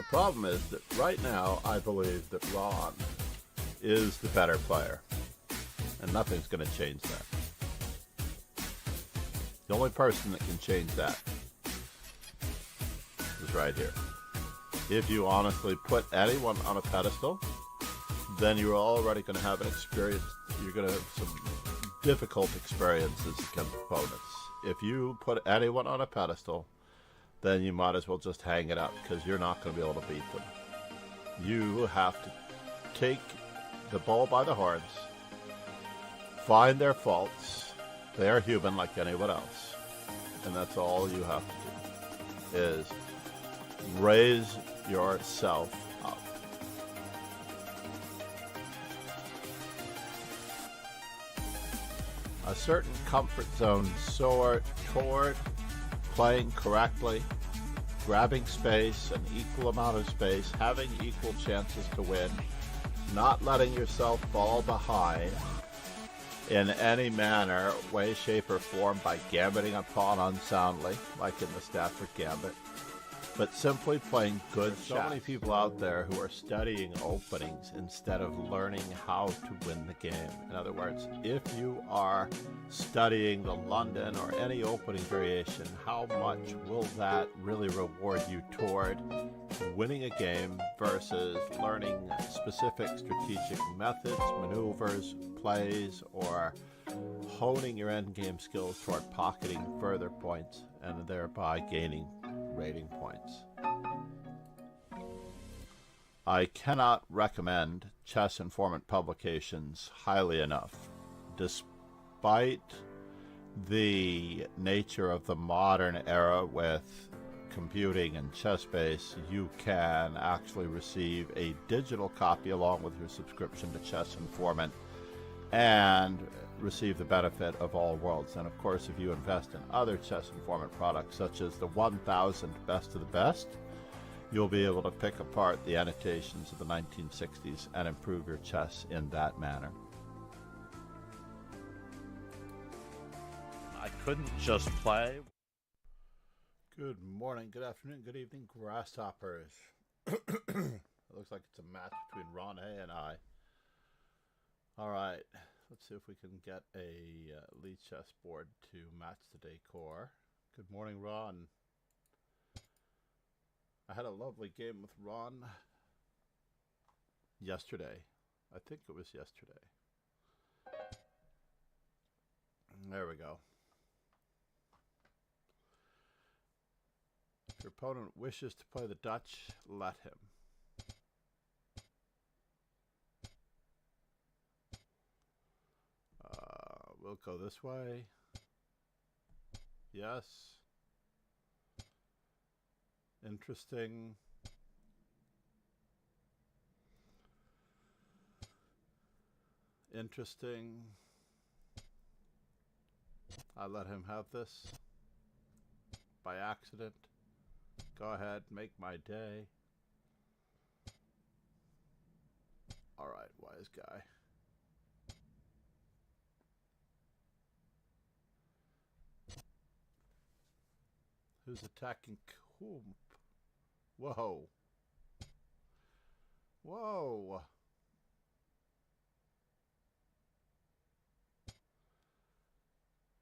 problem is that right now I believe that Ron is the better player, and nothing's going to change that. The only person that can change that is right here. If you honestly put anyone on a pedestal, then you're already going to have an experience. You're going to have some difficult experiences against opponents. If you put anyone on a pedestal, then you might as well just hang it up, because you're not going to be able to beat them. You have to take the bull by the horns, find their faults. They are human like anyone else. And that's all you have to do, is raise yourself up. A certain comfort zone soar toward playing correctly, grabbing space, an equal amount of space, having equal chances to win, not letting yourself fall behind in any manner, way, shape, or form by gambiting a pawn unsoundly, like in the Stafford Gambit, but simply playing good shots. So many people out there who are studying openings instead of learning how to win the game. In other words, if you are studying the London or any opening variation, how much will that really reward you toward winning a game versus learning specific strategic methods, maneuvers, plays, or honing your endgame skills toward pocketing further points and thereby gaining rating points. I cannot recommend chess informant publications highly enough. Despite the nature of the modern era with computing and ChessBase, you can actually receive a digital copy along with your subscription to Chess Informant and receive the benefit of all worlds. And of course, if you invest in other Chess Informant products, such as the 1000 Best of the Best, you'll be able to pick apart the annotations of the 1960s and improve your chess in that manner. I couldn't just play. Good morning, good afternoon, good evening, grasshoppers. It looks like it's a match between Ron A and I. All right, let's see if we can get a lead chess board to match the decor. Good morning, Ron. I had a lovely game with Ron yesterday. I think it was yesterday. There we go. If your opponent wishes to play the Dutch, let him. We'll go this way. Yes. Interesting. Interesting. I let him have this by accident. Go ahead, make my day. All right, wise guy. Who's attacking whom? Whoa. Whoa.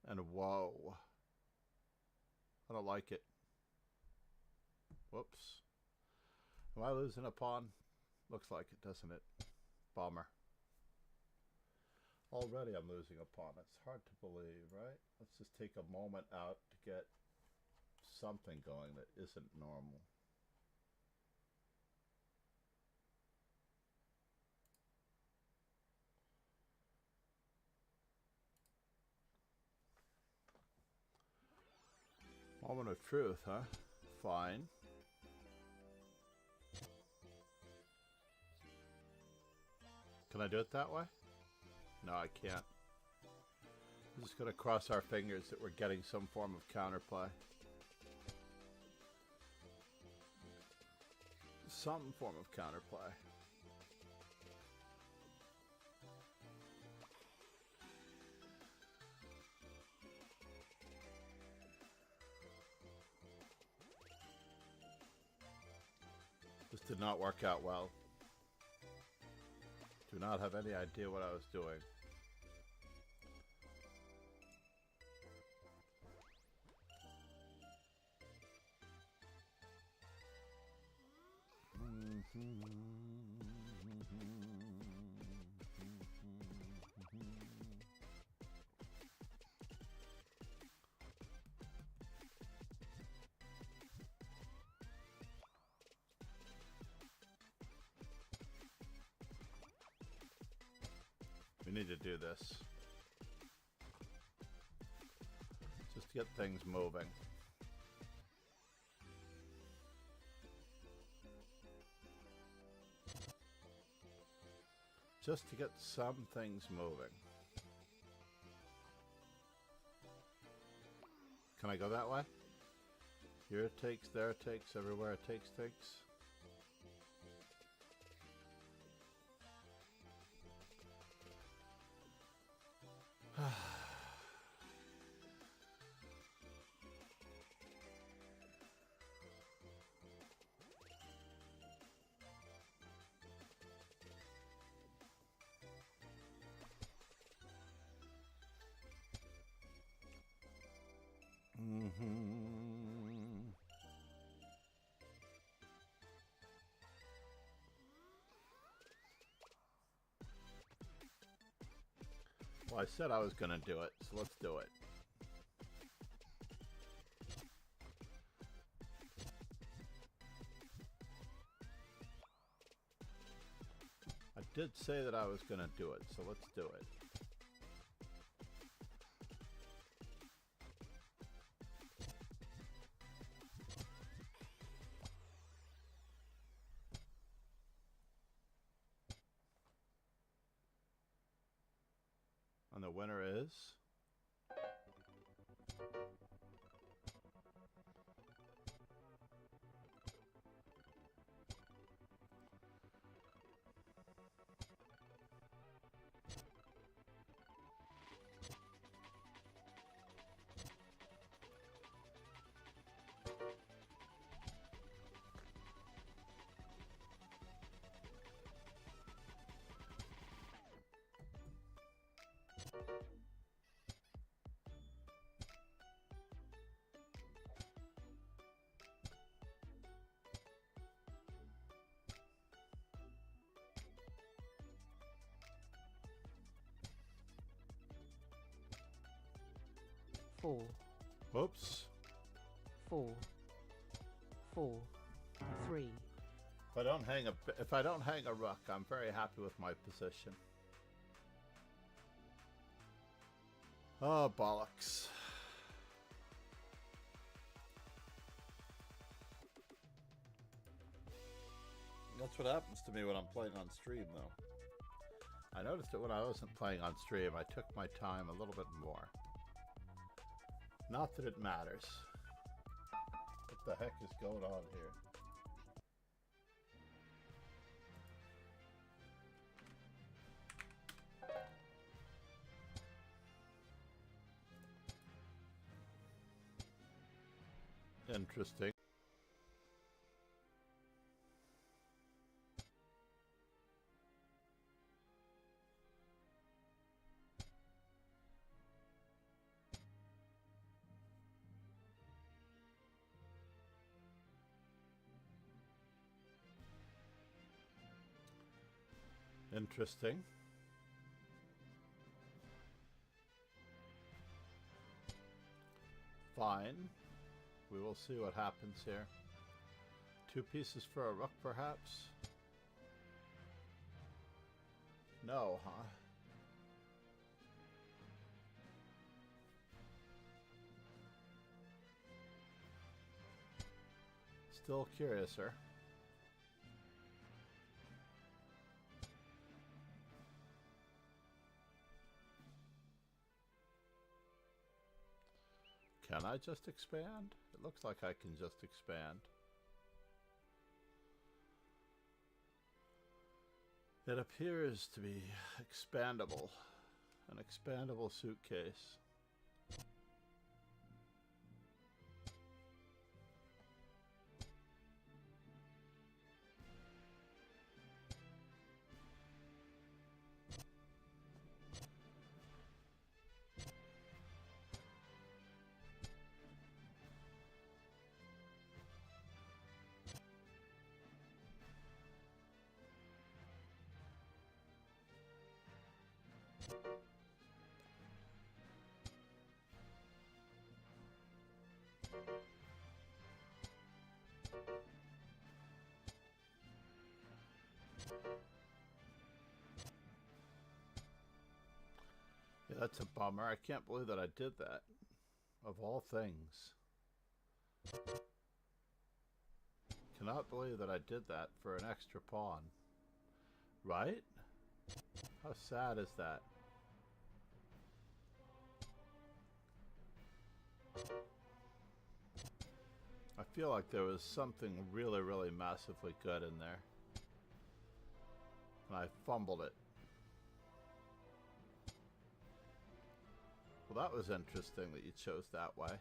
And whoa. I don't like it. Whoops. Am I losing a pawn? Looks like it, doesn't it? Bummer. Already I'm losing a pawn. It's hard to believe, right? Let's just take a moment out to get something going that isn't normal. Moment of truth, huh? Fine. Can I do it that way? No, I can't. I'm just going to cross our fingers that we're getting some form of counterplay. Some form of counterplay. did not work out well. Do not have any idea what I was doing. We need to do this just to get things moving. Just to get some things moving. Can I go that way? Here it takes, there it takes, everywhere it takes. Well, I said I was going to do it, so let's do it. I did say that I was going to do it, so let's do it. And the winner is... Four. Oops. 4, 4, 3. If I don't hang a rook, I'm very happy with my position. Oh, bollocks. That's what happens to me when I'm playing on stream, though. I noticed it when I wasn't playing on stream. I took my time a little bit more. Not that it matters. What the heck is going on here? Interesting. Interesting. Fine. We will see what happens here. 2 pieces for a rook, perhaps? No, huh? Still curious, sir. Can I just expand? It looks like I can just expand. It appears to be expandable. An expandable suitcase. Yeah, that's a bummer. I can't believe that I did that. Of all things. Cannot believe that I did that for an extra pawn. Right? How sad is that? I feel like there was something really, really massively good in there. And I fumbled it. Well, that was interesting that you chose that way.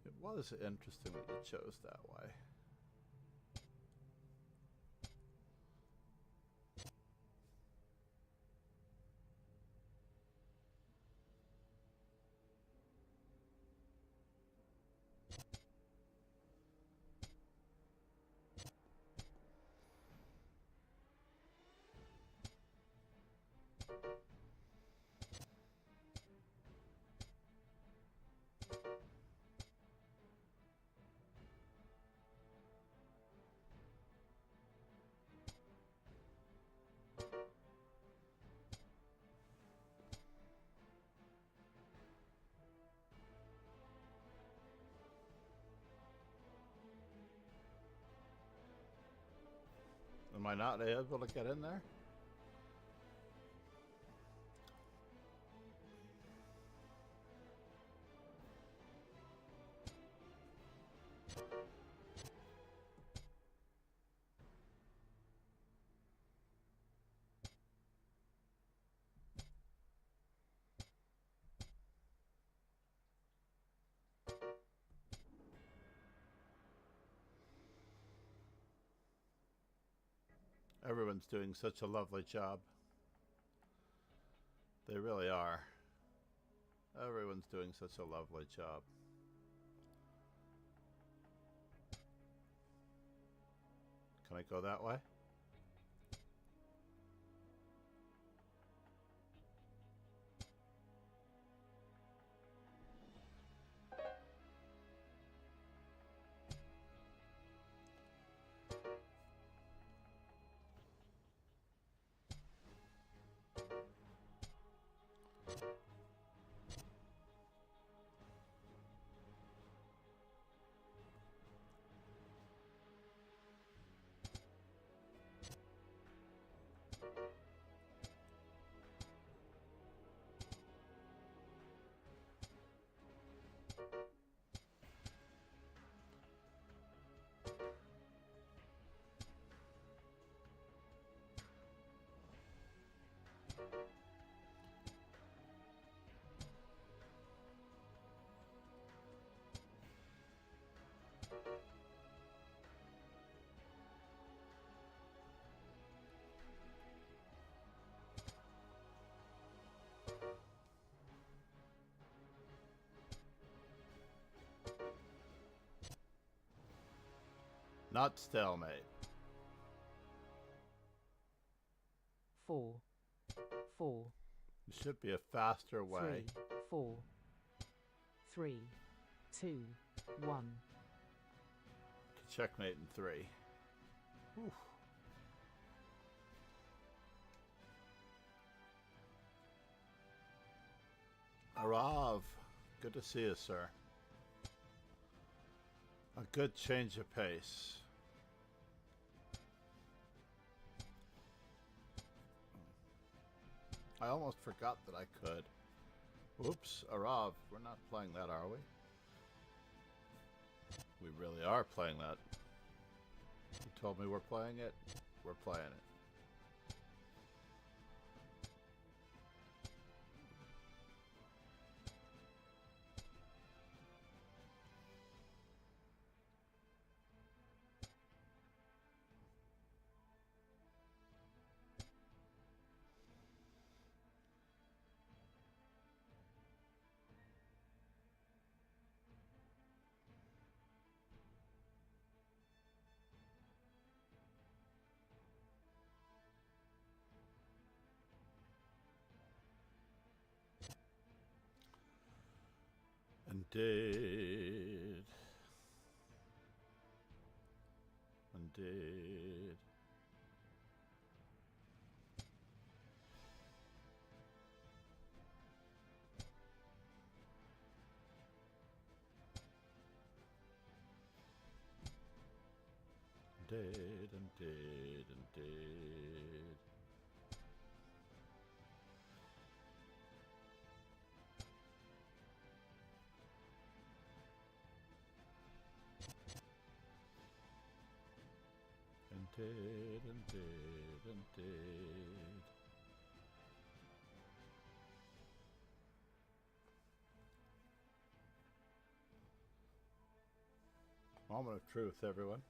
It was interesting that you chose that way. Am I not able to get in there? Everyone's doing such a lovely job. They really are. Everyone's doing such a lovely job. Can I go that way? Not stalemate. 4, 4, It should be a faster way. 3, 4, 3, 2, 1. To checkmate in 3. Whew. Arav, good to see you, sir. A good change of pace. I almost forgot that I could. Oops, Arav, we're not playing that, are we? We really are playing that. You told me we're playing it. We're playing it. Indeed. Indeed. Indeed, indeed, indeed. Indeed, indeed, indeed. Moment of truth, everyone.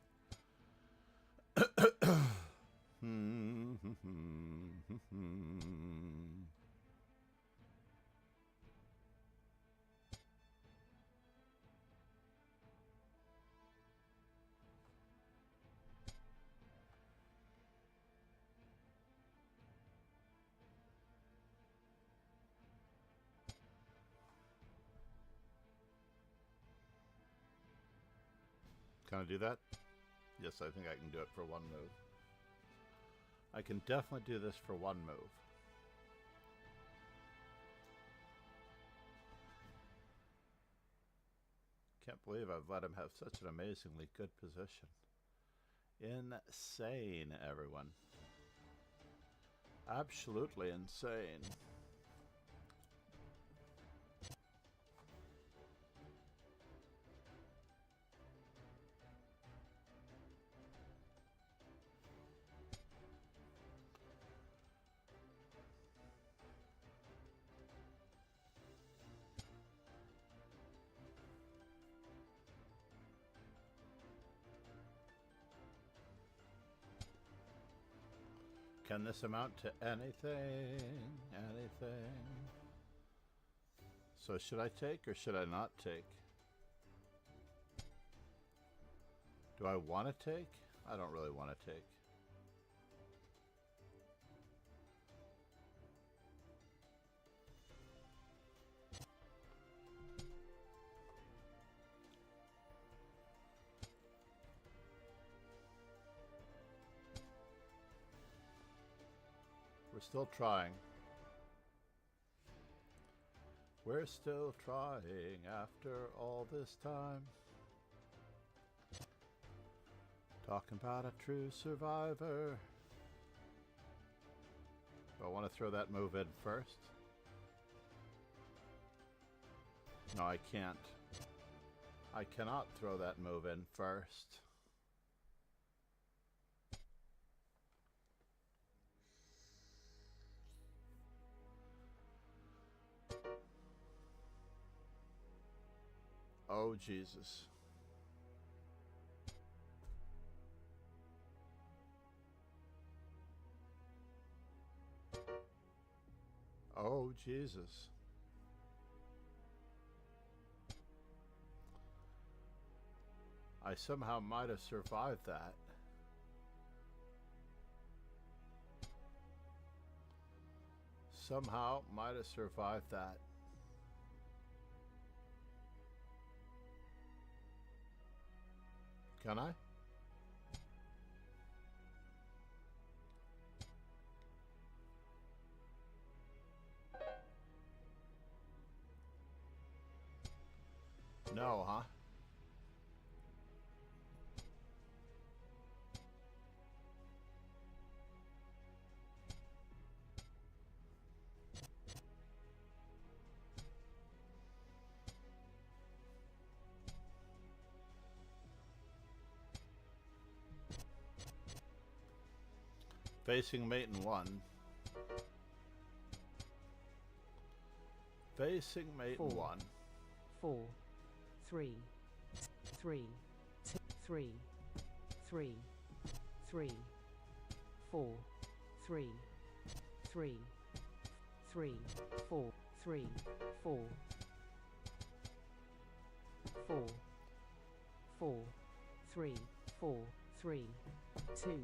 Can I do that? Yes, I think I can do it for one move. I can definitely do this for one move. Can't believe I've let him have such an amazingly good position. Insane, everyone. Absolutely insane. Can this amount to anything? Anything? So should I take or should I not take? Do I want to take? I don't really want to take. We're still trying. We're still trying after all this time. Talking about a true survivor. Do I want to throw that move in first? No, I can't. I cannot throw that move in first. Oh, Jesus. Oh, Jesus. I somehow might have survived that. Somehow might have survived that. Can I? No, huh? Facing mate in one. Facing mate in one. 4, 3, 3, 2, 3, 3, 3, 4, 3, 3, 3, 4, 3, 4, 4, 4, 3, 4, 3, 2.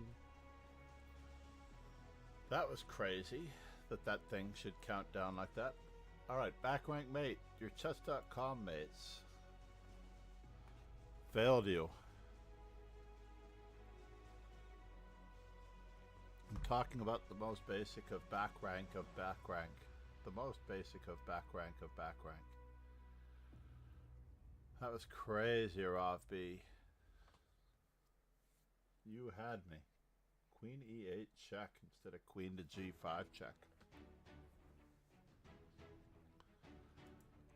That was crazy that that thing should count down like that. Alright, back rank mate. Your chess.com mates failed you. I'm talking about the most basic of back rank of back rank. The most basic of back rank of back rank. That was crazy, Rav B. You had me. Queen e8 check instead of queen to g5 check.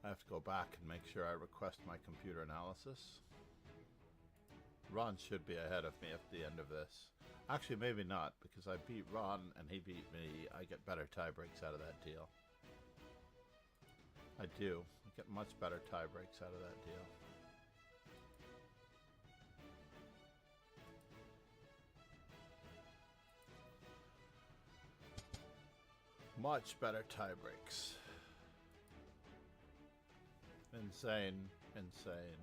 I have to go back and make sure I request my computer analysis. Ron should be ahead of me at the end of this. Actually, maybe not, because I beat Ron and he beat me. I get better tie breaks out of that deal. I do. I get much better tie breaks out of that deal. Much better tie breaks. Insane. Insane.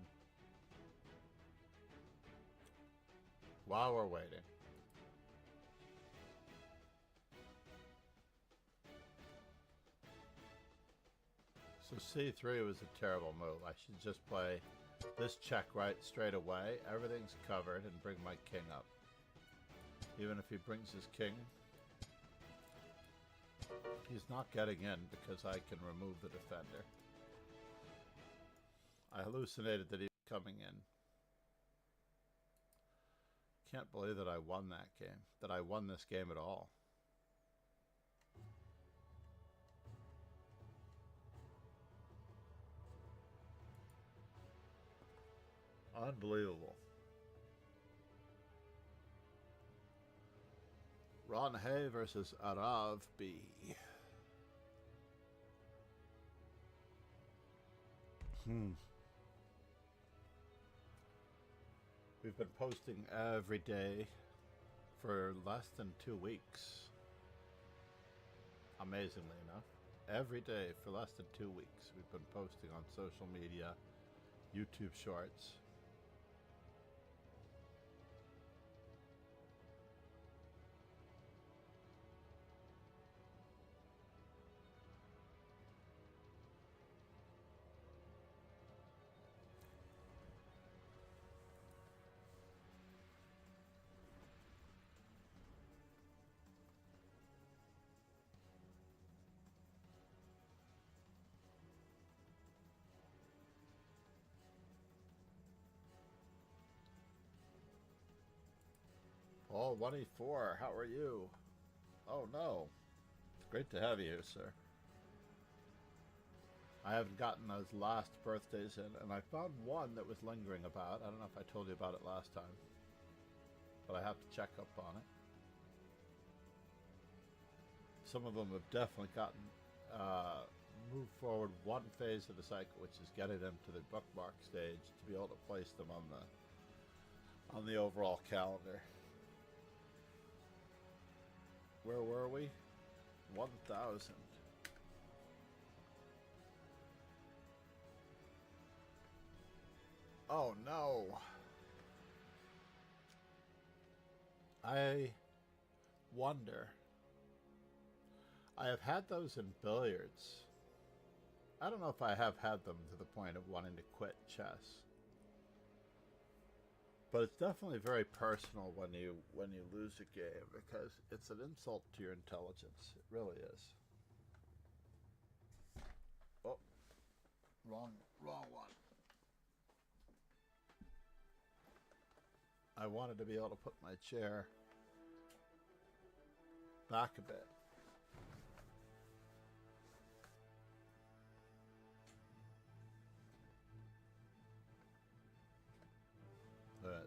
While we're waiting. So c3 was a terrible move. I should just play this check right straight away. Everything's covered and bring my king up. Even if he brings his king, he's not getting in because I can remove the defender. I hallucinated that he was coming in. Can't believe that I won that game. That I won this game at all. Unbelievable. Ron Hay versus Arav B. We've been posting every day for less than 2 weeks. Amazingly enough. Every day for less than 2 weeks we've been posting on social media, YouTube Shorts. Oh, 184, how are you? Oh no. It's great to have you here, sir. I haven't gotten those last birthdays in, and I found one that was lingering about. I don't know if I told you about it last time, but I have to check up on it. Some of them have definitely gotten moved forward one phase of the cycle, which is getting them to the bookmark stage to be able to place them on the overall calendar. Where were we? 1,000. Oh no. I wonder. I have had those in billiards. I don't know if I have had them to the point of wanting to quit chess. But it's definitely very personal when you lose a game, because it's an insult to your intelligence. It really is. Oh, wrong one. I wanted to be able to put my chair back a bit.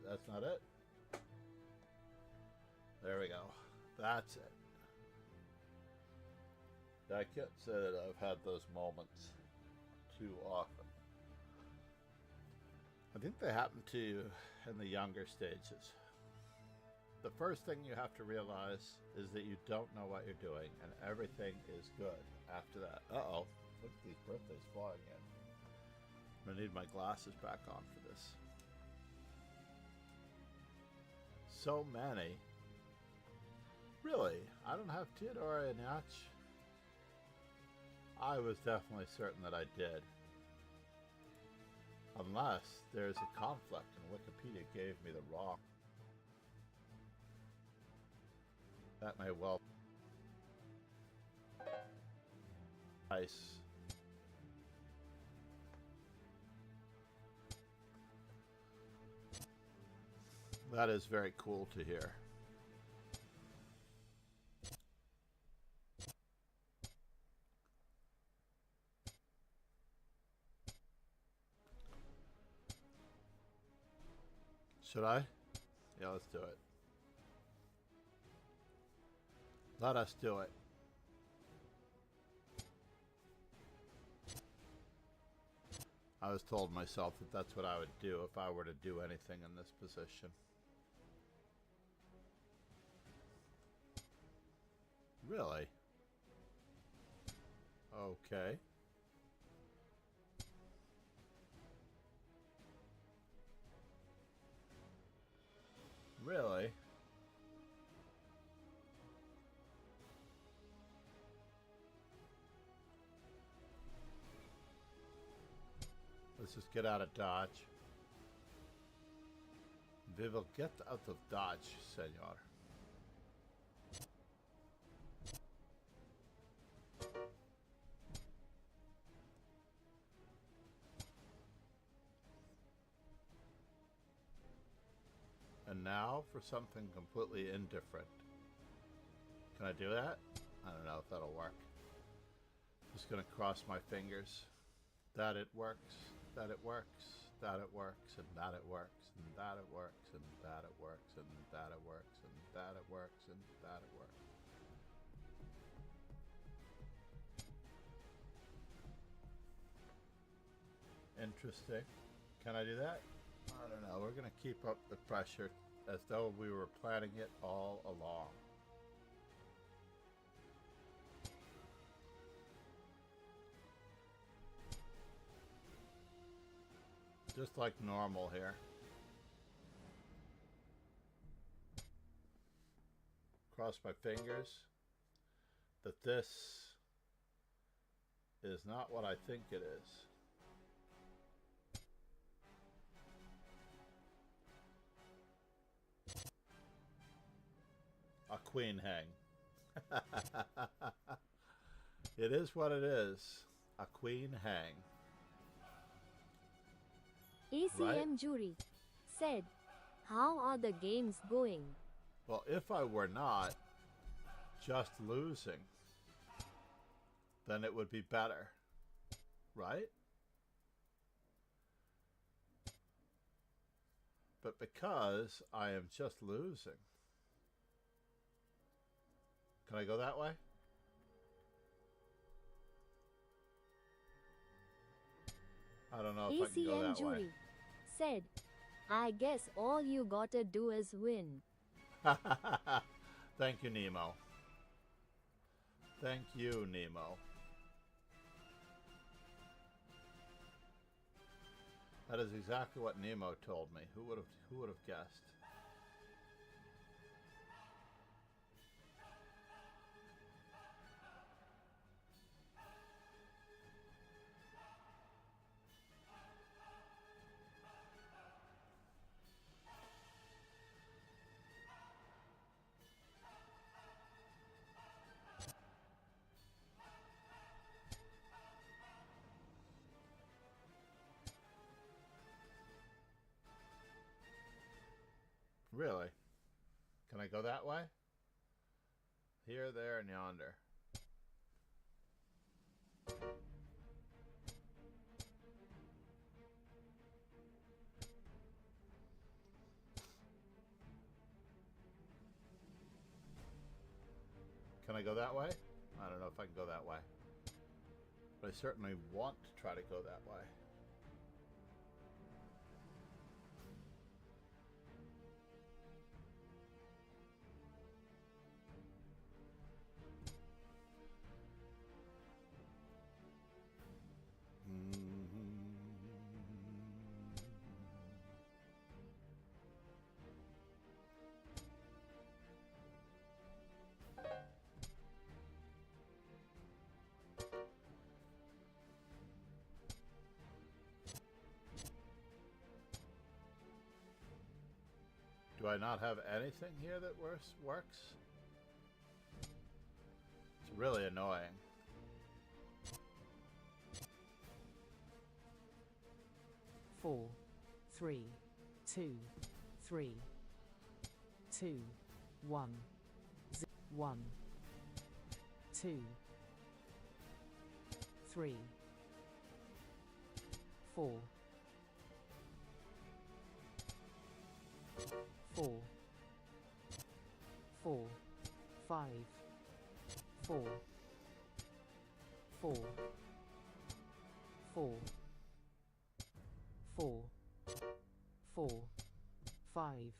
That's not it. There we go. That's it. I can't say that I've had those moments too often. I think they happen to you in the younger stages. The first thing you have to realize is that you don't know what you're doing, and everything is good after that. Uh-oh. Look at these birthdays flying in. I'm going to need my glasses back on for this. So many. Really? I don't have Theodora Ignach. I was definitely certain that I did. Unless there's a conflict and Wikipedia gave me the wrong. That may well. Nice. That is very cool to hear. Should I? Yeah, let's do it. Let us do it. I was told myself that that's what I would do if I were to do anything in this position. Really? Okay. Really? Let's just get out of dodge. We will get out of dodge, senor. And now for something completely indifferent. Can I do that? I don't know if that'll work. Just gonna cross my fingers. That it works, that it works, that it works, and that it works, and that it works, and that it works, and that it works, and that it works, and that it works. Interesting. Can I do that? I don't know. We're gonna keep up the pressure as though we were planning it all along. Just like normal here. Cross my fingers that this is not what I think it is. A queen hang. It is what it is. A queen hang. ACM Right? jury said, "How are the games going?" Well, if I were not just losing, then it would be better. Right? But because I am just losing. Can I go that way? I don't know if I can go ACM that jury way. said, "I guess all you gotta do is win." Thank you, Nemo. Thank you, Nemo. That is exactly what Nemo told me. Who would have guessed? Really? Can I go that way? Here, there, and yonder. Can I go that way? I don't know if I can go that way. But I certainly want to try to go that way. I not have anything here that works? It's really annoying. Four, three, two, three, two, one, one, two, three, four, four, four, five, four, four, four, four, four, five.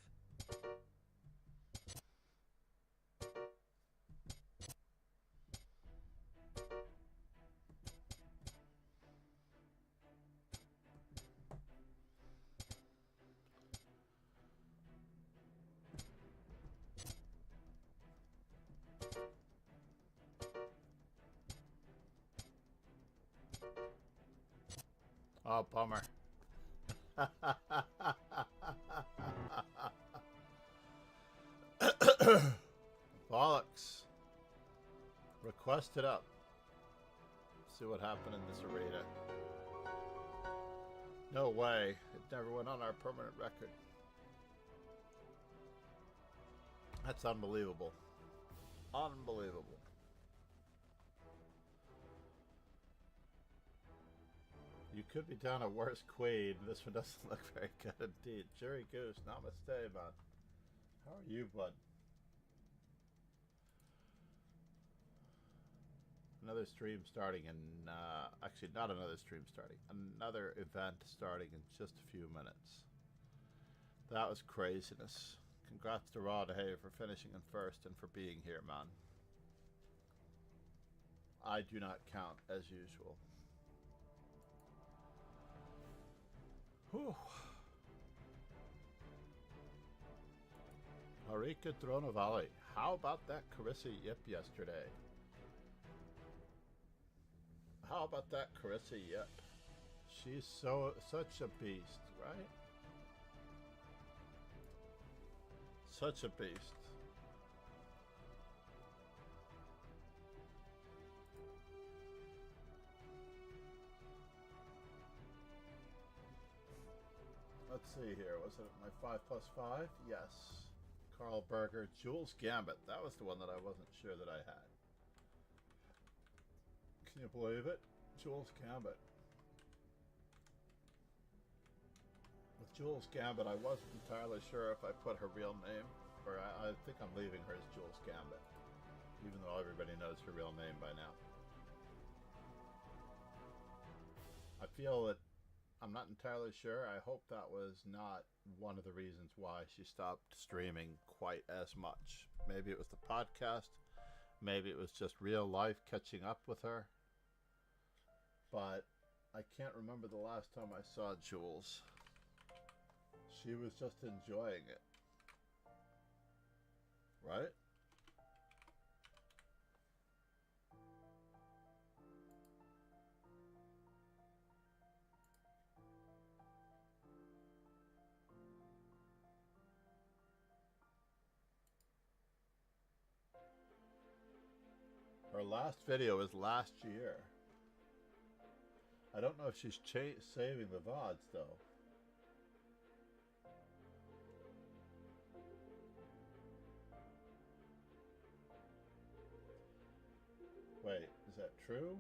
Oh, bummer. Bollocks. Request it up. See what happened in this arena. No way. It never went on our permanent record. That's unbelievable. Unbelievable. You could be down a worse queen. This one doesn't look very good indeed. Jerry Goose, namaste, man. How are you, bud? Another stream starting in, actually not another stream starting, another event starting in just a few minutes. That was craziness. Congrats to Rod Hay for finishing in first and for being here, man. I do not count as usual. Whew. Harika Dronavalli. How about that Carissa Yip yesterday? How about that Carissa Yip? She's such a beast, right? Such a beast. Let's see here. Was it my 5+5? Yes. Carl Berger, Jules Gambit. That was the one that I wasn't sure that I had. Can you believe it? Jules Gambit. With Jules Gambit, I wasn't entirely sure if I put her real name, or I think I'm leaving her as Jules Gambit, even though everybody knows her real name by now. I feel that I'm not entirely sure. I hope that was not one of the reasons why she stopped streaming quite as much. Maybe it was the podcast. Maybe it was just real life catching up with her. But I can't remember the last time I saw Jules. She was just enjoying it. Right? Her last video was last year. I don't know if she's saving the VODs though. Wait, is that true?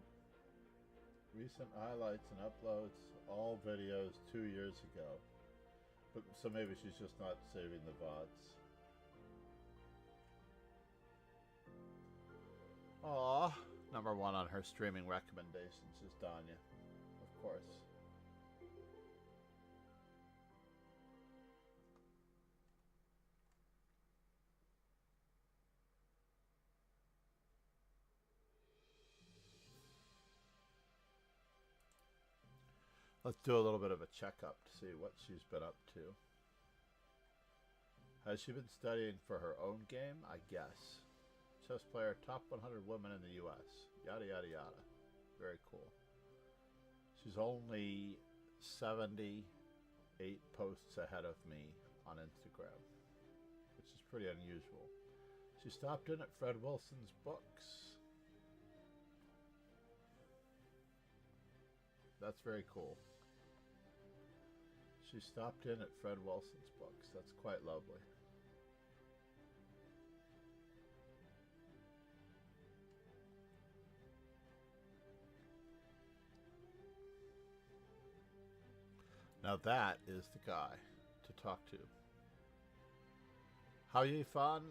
Recent highlights and uploads, all videos 2 years ago. But so maybe she's just not saving the VODs. Aww. Number one on her streaming recommendations is Danya, of course. Let's do a little bit of a checkup to see what she's been up to. Has she been studying for her own game? I guess. Chess player, top 100 women in the U.S. Yada, yada, yada. Very cool. She's only 78 posts ahead of me on Instagram. pretty unusual. She stopped in at Fred Wilson's books. That's very cool. She stopped in at Fred Wilson's books. That's quite lovely. Now that is the guy to talk to. How Yi Fan?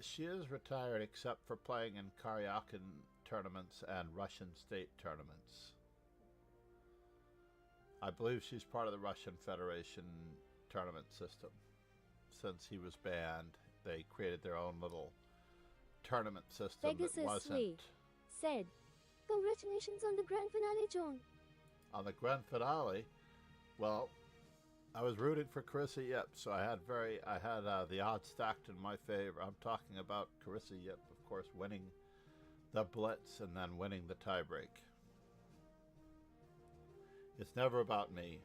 She is retired except for playing in Karyakin tournaments and Russian state tournaments. I believe she's part of the Russian Federation tournament system. Since he was banned, they created their own little tournament system Pegasus that wasn't... said, "Congratulations on the grand finale, John." On the grand finale, well, I was rooting for Carissa Yip, so I had the odds stacked in my favor. I'm talking about Carissa Yip, of course, winning the Blitz and then winning the tiebreak. It's never about me.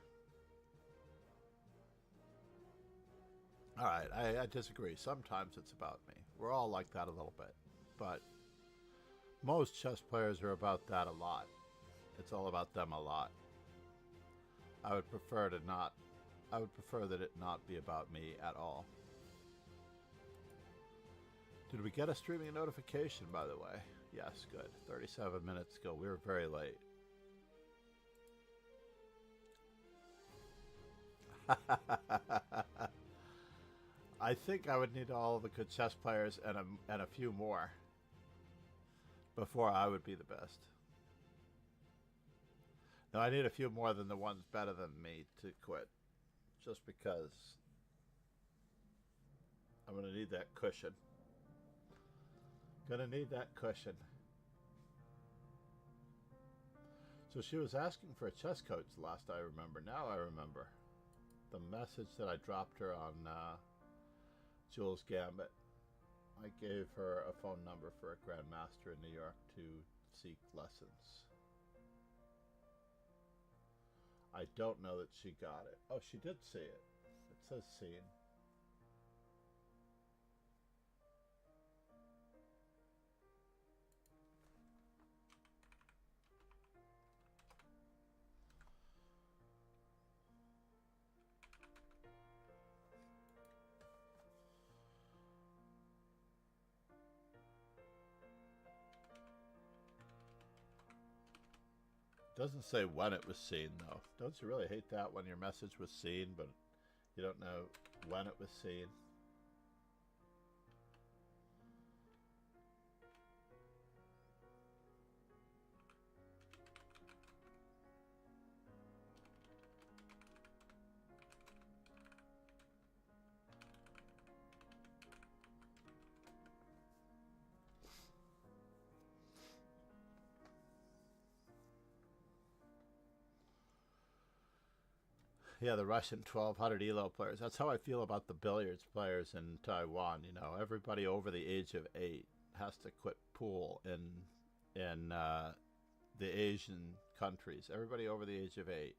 All right, I disagree. Sometimes it's about me. We're all like that a little bit, but most chess players are about that a lot. It's all about them a lot. I would prefer that it not be about me at all. Did we get a streaming notification, by the way? Yes, good. 37 minutes ago. We were very late. I think I would need all the good chess players and a few more before I would be the best. No, I need a few more than the ones better than me to quit. Just because I'm going to need that cushion. Going to need that cushion. So she was asking for a chess coach last I remember. Now I remember. The message that I dropped her on Jules Gambit. I gave her a phone number for a grandmaster in New York to seek lessons. I don't know that she got it. Oh, she did see it. It says seen. Doesn't say when it was seen, though. Don't you really hate that when your message was seen, but you don't know when it was seen? Yeah, the Russian 1200 ELO players. That's how I feel about the billiards players in Taiwan. You know, everybody over the age of 8 has to quit pool in the Asian countries. Everybody over the age of 8,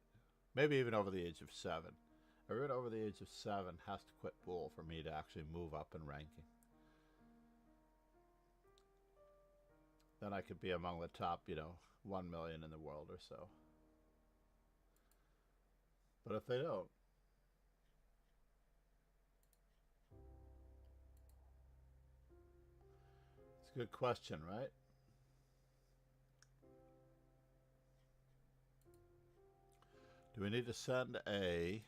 maybe even over the age of 7. Everyone over the age of 7 has to quit pool for me to actually move up in ranking. Then I could be among the top, 1 million in the world or so. But if they don't, it's a good question, right? Do we need to send a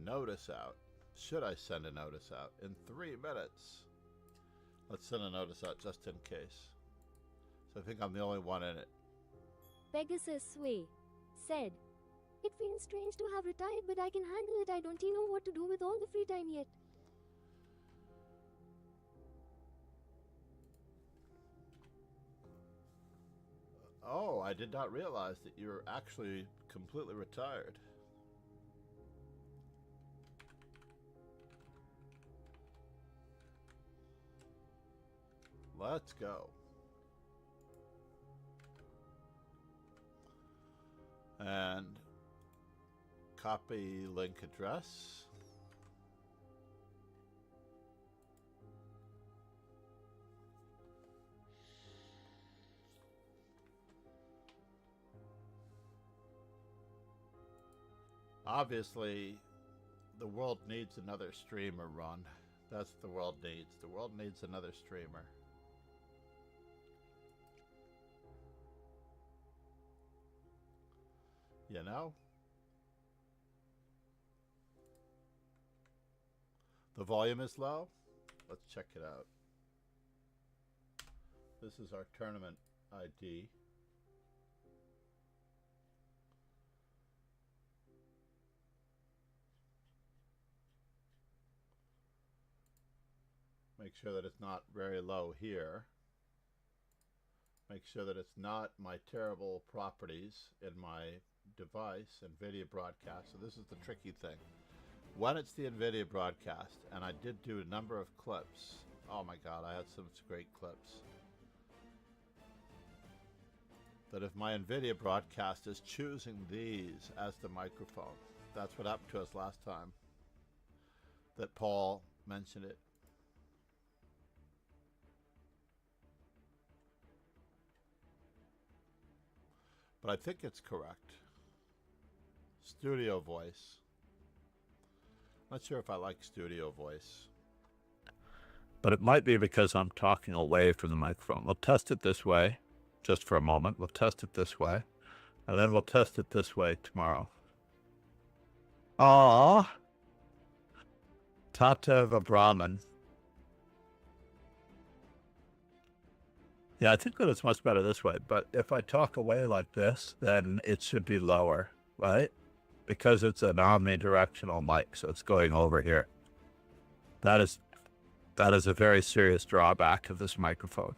notice out? Should I send a notice out in 3 minutes? Let's send a notice out just in case. So I think I'm the only one in it. Pegasus Sway said, "It feels strange to have retired, but I can handle it. I don't even know what to do with all the free time yet." Oh, I did not realize that you're actually completely retired. Let's go. And copy link address. Obviously, the world needs another streamer, Ron. That's what the world needs. The world needs another streamer. You know? The volume is low. Let's check it out. This is our tournament ID. Make sure that it's not very low here. Make sure that it's not my terrible properties in my device, NVIDIA broadcast. So this is the tricky thing. When it's the NVIDIA broadcast, and I did do a number of clips. Oh my God, I had some great clips. That if my NVIDIA broadcast is choosing these as the microphone, that's what happened to us last time. That Paul mentioned it. But I think it's correct. Studio voice. Not sure if I like studio voice. But it might be because I'm talking away from the microphone. We'll test it this way, just for a moment. We'll test it this way. And then we'll test it this way tomorrow. Aww. Tata Brahman. Yeah, I think that it's much better this way. But if I talk away like this, then it should be lower, right? Because it's an omnidirectional mic, so it's going over here. That is a very serious drawback of this microphone.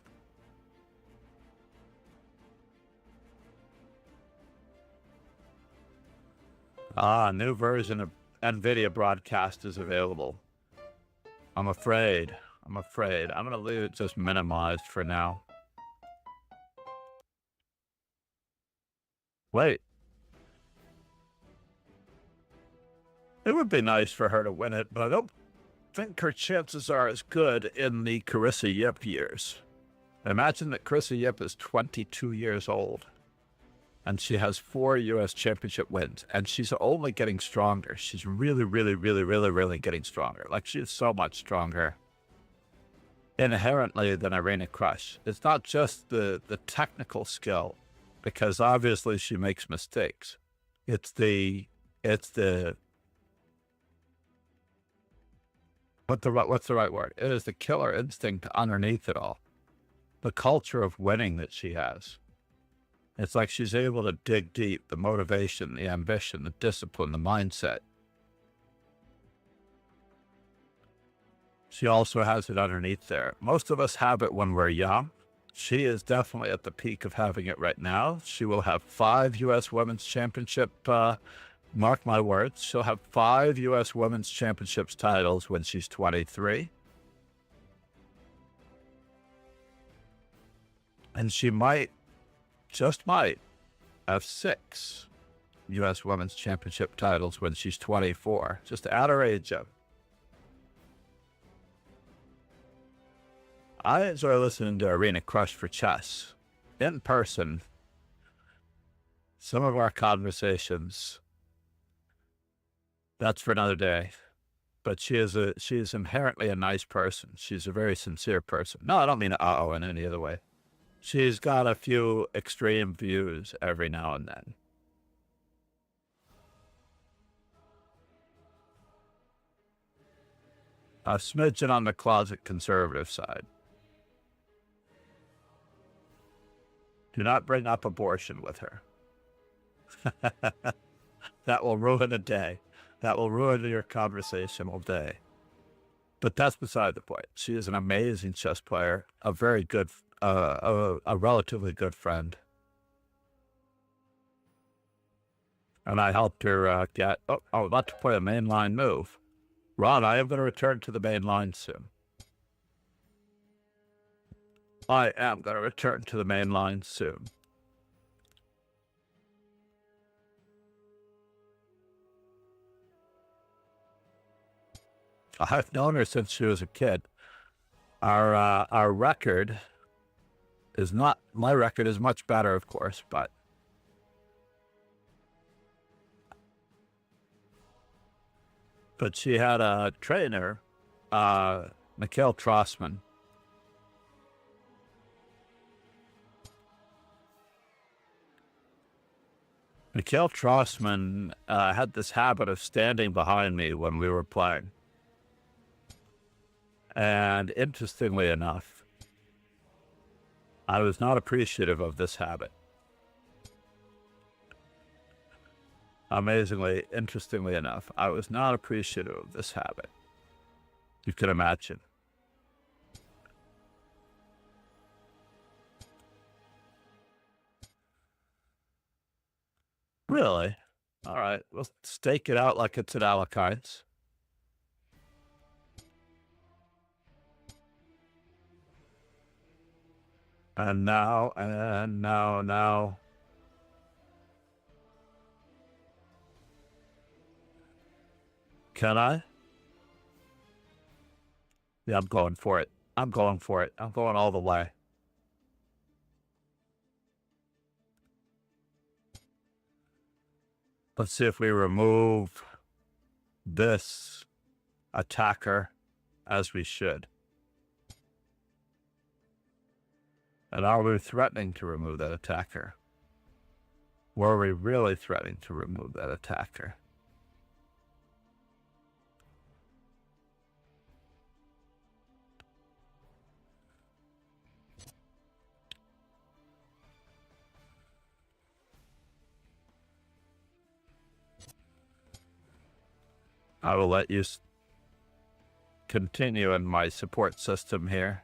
A new version of NVIDIA broadcast is available. I'm afraid. I'm going to leave it just minimized for now. Wait. It would be nice for her to win it, but I don't think her chances are as good in the Carissa Yip years. Imagine that Carissa Yip is 22 years old, and she has 4 U.S. championship wins, and she's only getting stronger. She's really, really, really, really, really getting stronger. Like, she is so much stronger inherently than Irina Krush. It's not just the technical skill, because obviously she makes mistakes. What's the right word? It is the killer instinct underneath it all. The culture of winning that she has. It's like she's able to dig deep, the motivation, the ambition, the discipline, the mindset. She also has it underneath there. Most of us have it when we're young. She is definitely at the peak of having it right now. She will have 5 U.S. Women's Championship, mark my words, she'll have 5 U.S. Women's Championships titles when she's 23. And she might, just might, have 6 U.S. Women's Championship titles when she's 24, just at her age of. I enjoy listening to Irina Krush for chess. In person, some of our conversations, that's for another day. But she is inherently a nice person. She's a very sincere person. No, I don't mean uh-oh in any other way. She's got a few extreme views every now and then. A smidgen on the closet conservative side. Do not bring up abortion with her. That will ruin a day. That will ruin your conversational day. But that's beside the point. She is an amazing chess player, a very good, a relatively good friend. And I helped her get, I'm about to play a mainline move. Ron, I am going to return to the main line soon. I am going to return to the main line soon. I've known her since she was a kid. Our record is not, my record is much better, of course, but But she had a trainer, Mikhail Trossman. Mikhail Trossman had this habit of standing behind me when we were playing. And interestingly enough, I was not appreciative of this habit. Amazingly, interestingly enough, I was not appreciative of this habit. You can imagine. Really? All right, we'll stake it out like it's at Alakites. And now. Can I? Yeah, I'm going for it. I'm going all the way. Let's see if we remove this attacker as we should. And are we threatening to remove that attacker? Were we really threatening to remove that attacker? I will let you continue in my support system here.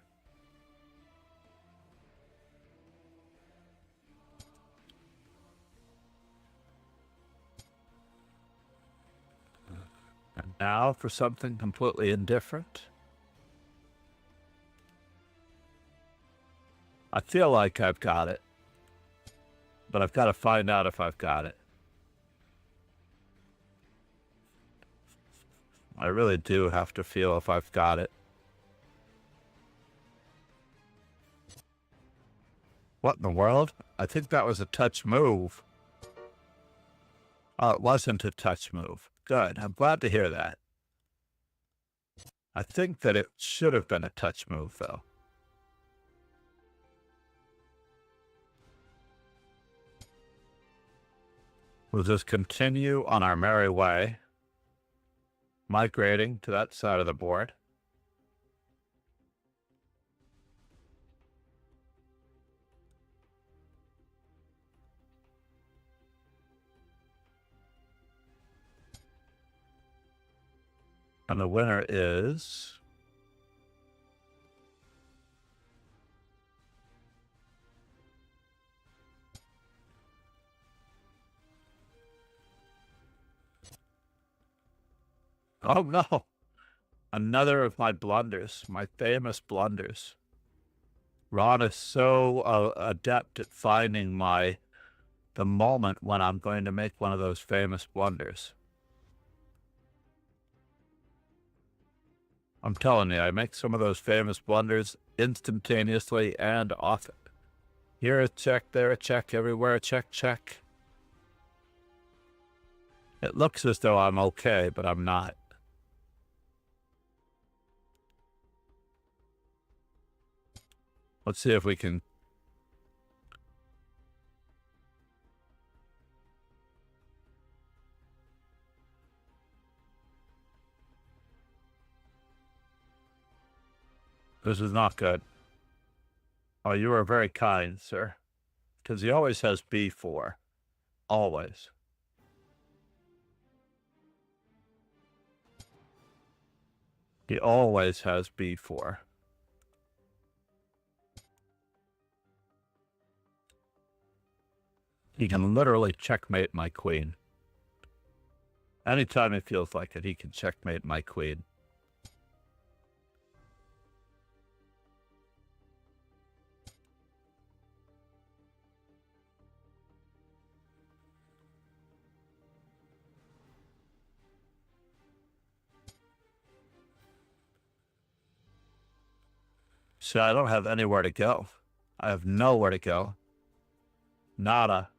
And now for something completely indifferent. I feel like I've got it, but I've got to find out if I've got it. I really do have to feel if I've got it. What in the world? I think that was a touch move. Oh, it wasn't a touch move. Good. I'm glad to hear that. I think that it should have been a touch move, though. We'll just continue on our merry way, migrating to that side of the board. And the winner is... Oh no! Another of my blunders, my famous blunders. Ron is so adept at finding the moment when I'm going to make one of those famous blunders. I'm telling you, I make some of those famous blunders instantaneously and often. Here a check, there a check, everywhere a check, check. It looks as though I'm okay, but I'm not. Let's see if we can... This is not good. Oh, you are very kind, sir. Because he always has B4. Always. He always has B4. He can literally checkmate my queen. Anytime he feels like it, he can checkmate my queen. So I don't have anywhere to go. I have nowhere to go. Nada.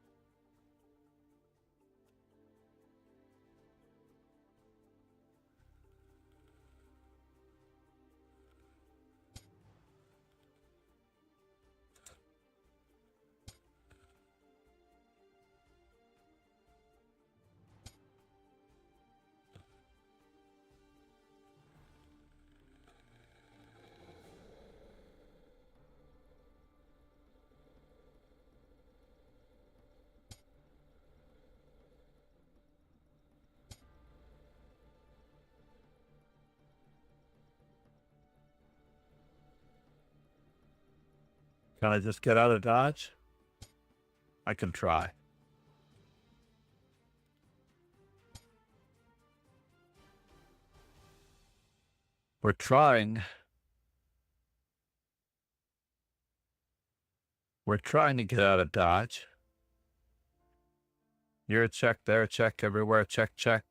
Can I just get out of dodge? I can try. We're trying. We're trying to get out of dodge. You're a check, there a check, everywhere check, check.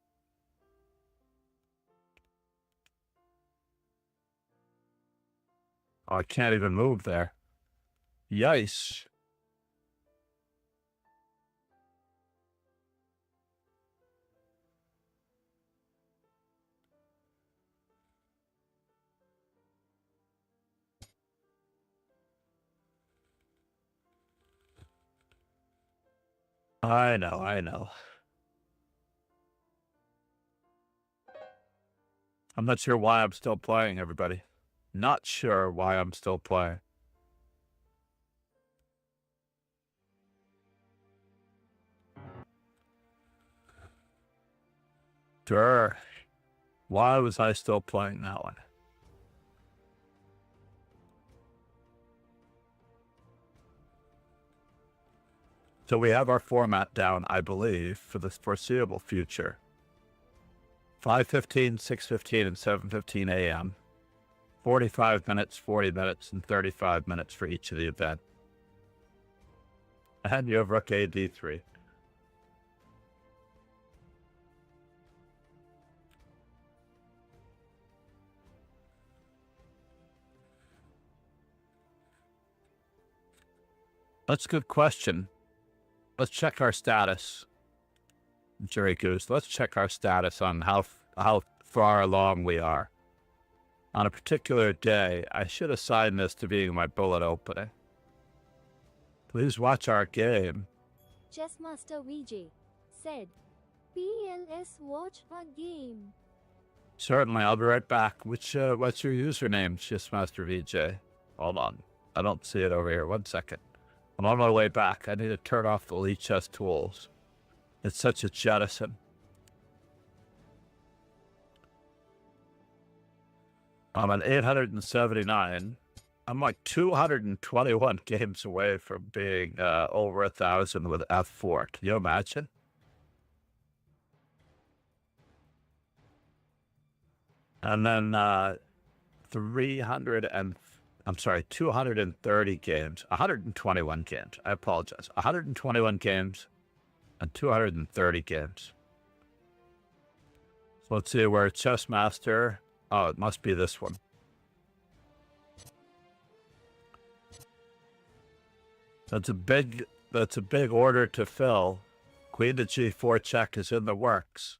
Oh, I can't even move there. Yice. I know, I know. I'm not sure why I'm still playing, everybody. Not sure why I'm still playing. Sure. Why was I still playing that one? So we have our format down, I believe, for the foreseeable future. 5:15, 6:15, and 7:15 a.m. 45 minutes, 40 minutes, and 35 minutes for each of the event. And you have Rook A, D3. That's a good question. Let's check our status. Jerry Goose, let's check our status on how far along we are. On a particular day, I should assign this to being my bullet opening. Please watch our game. Chessmaster VJ said, PLS watch a game. Certainly, I'll be right back. What's your username, Chessmaster VJ? Hold on. I don't see it over here. 1 second. I'm on my way back. I need to turn off the Elite Chess tools. It's such a jettison. I'm at 879. I'm like 221 games away from being over 1,000 with F4. Can you imagine? And then 230 games, 121 games. I apologize. 121 games and 230 games. So let's see where Chessmaster. Oh, it must be this one. That's a big order to fill. Queen to G4 check is in the works.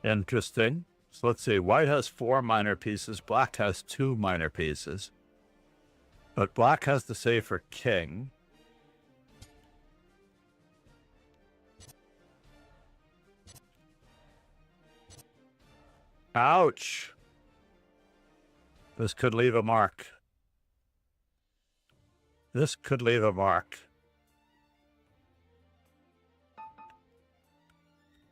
Interesting. So let's see. White has 4 minor pieces. Black has 2 minor pieces. But black has the safer king. Ouch. This could leave a mark. This could leave a mark.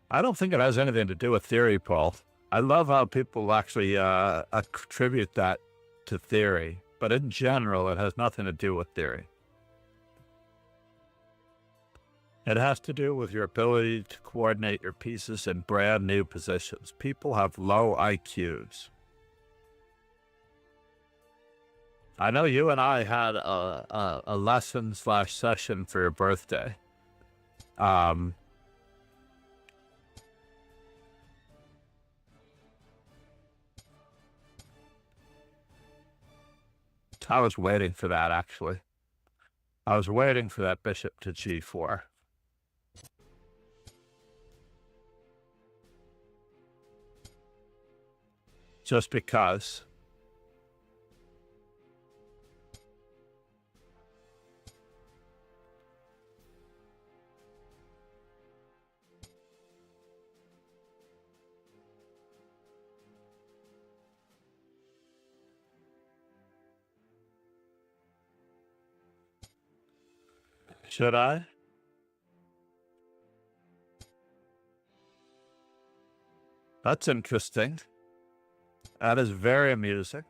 I don't think it has anything to do with theory, Paul. I love how people actually attribute that to theory, but in general, it has nothing to do with theory. It has to do with your ability to coordinate your pieces in brand new positions. People have low IQs. I know you and I had a lesson/session for your birthday. I was waiting for that, actually. I was waiting for that bishop to G4. Just because. Should I? That's interesting. That is very amusing.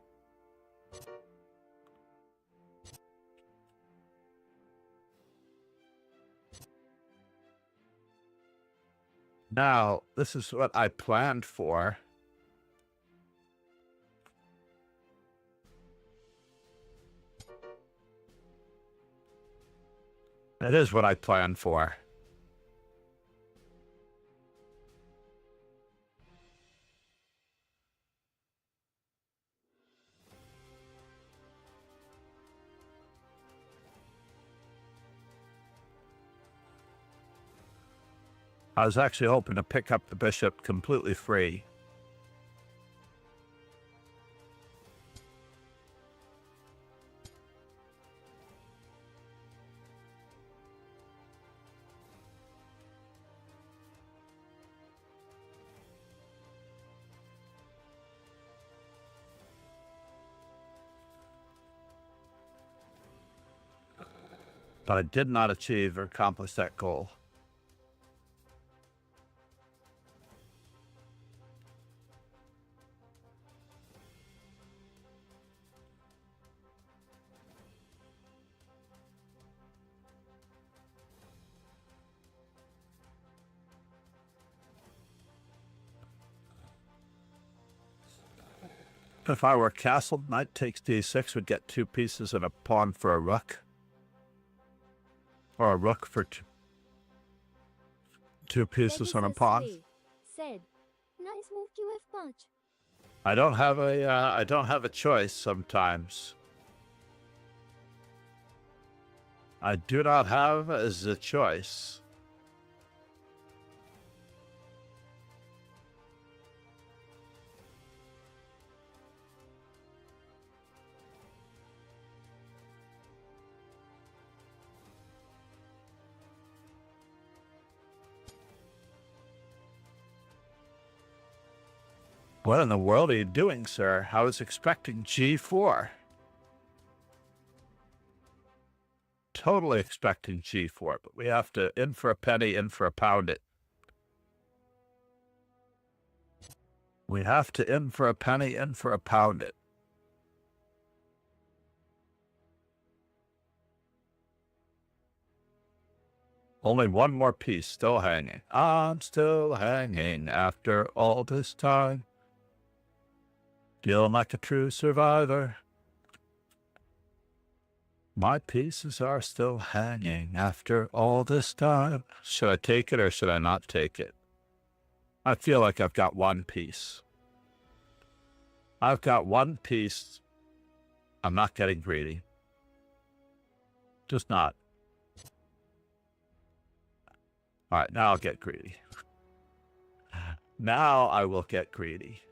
Now, this is what I planned for. It is what I planned for. I was actually hoping to pick up the bishop completely free. But I did not achieve or accomplish that goal. If I were castled, knight takes d6 would get 2 pieces and a pawn for a rook. Or a rook for 2 pieces and a pawn. Said, nice move QF5. I don't have a choice sometimes. I do not have as a choice. What in the world are you doing, sir? I was expecting G4. Totally expecting G4, but we have to in for a penny, in for a pound it. We have to in for a penny, in for a pound it. Only one more piece still hanging. I'm still hanging after all this time. Feeling like a true survivor. My pieces are still hanging after all this time. Should I take it or should I not take it? I feel like I've got one piece. I've got one piece. I'm not getting greedy. Just not. All right, now I'll get greedy. Now I will get greedy.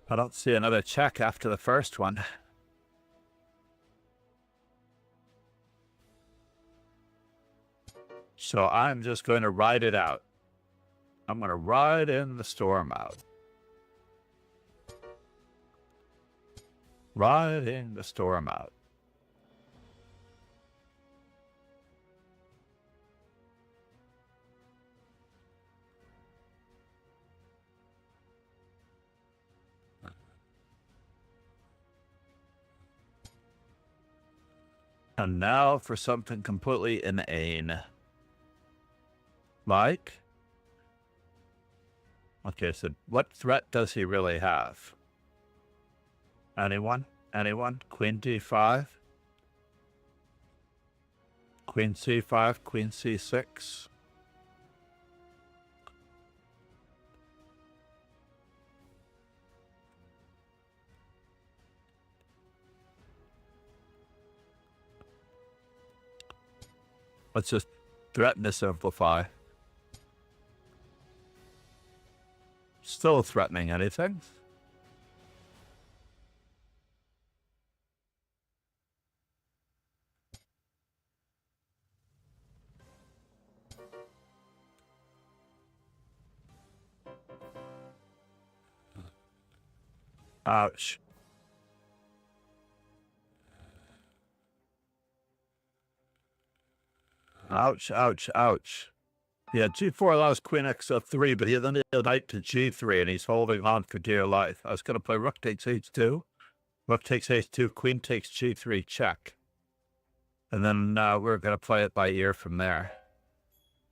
I don't see another check after the first one. So I'm just going to ride it out. I'm going to ride in the storm out. Riding the storm out. And now for something completely inane. Like? Okay, so what threat does he really have? Anyone? Anyone? Queen d5? Queen c5, queen c6? Let's just threaten to simplify. Still threatening anything? Ouch. Ouch, ouch, ouch. Yeah, g4 allows queen x3, but he then a knight to g3, and he's holding on for dear life. I was going to play rook takes h2, rook takes h2, queen takes g3, check. And then we're going to play it by ear from there.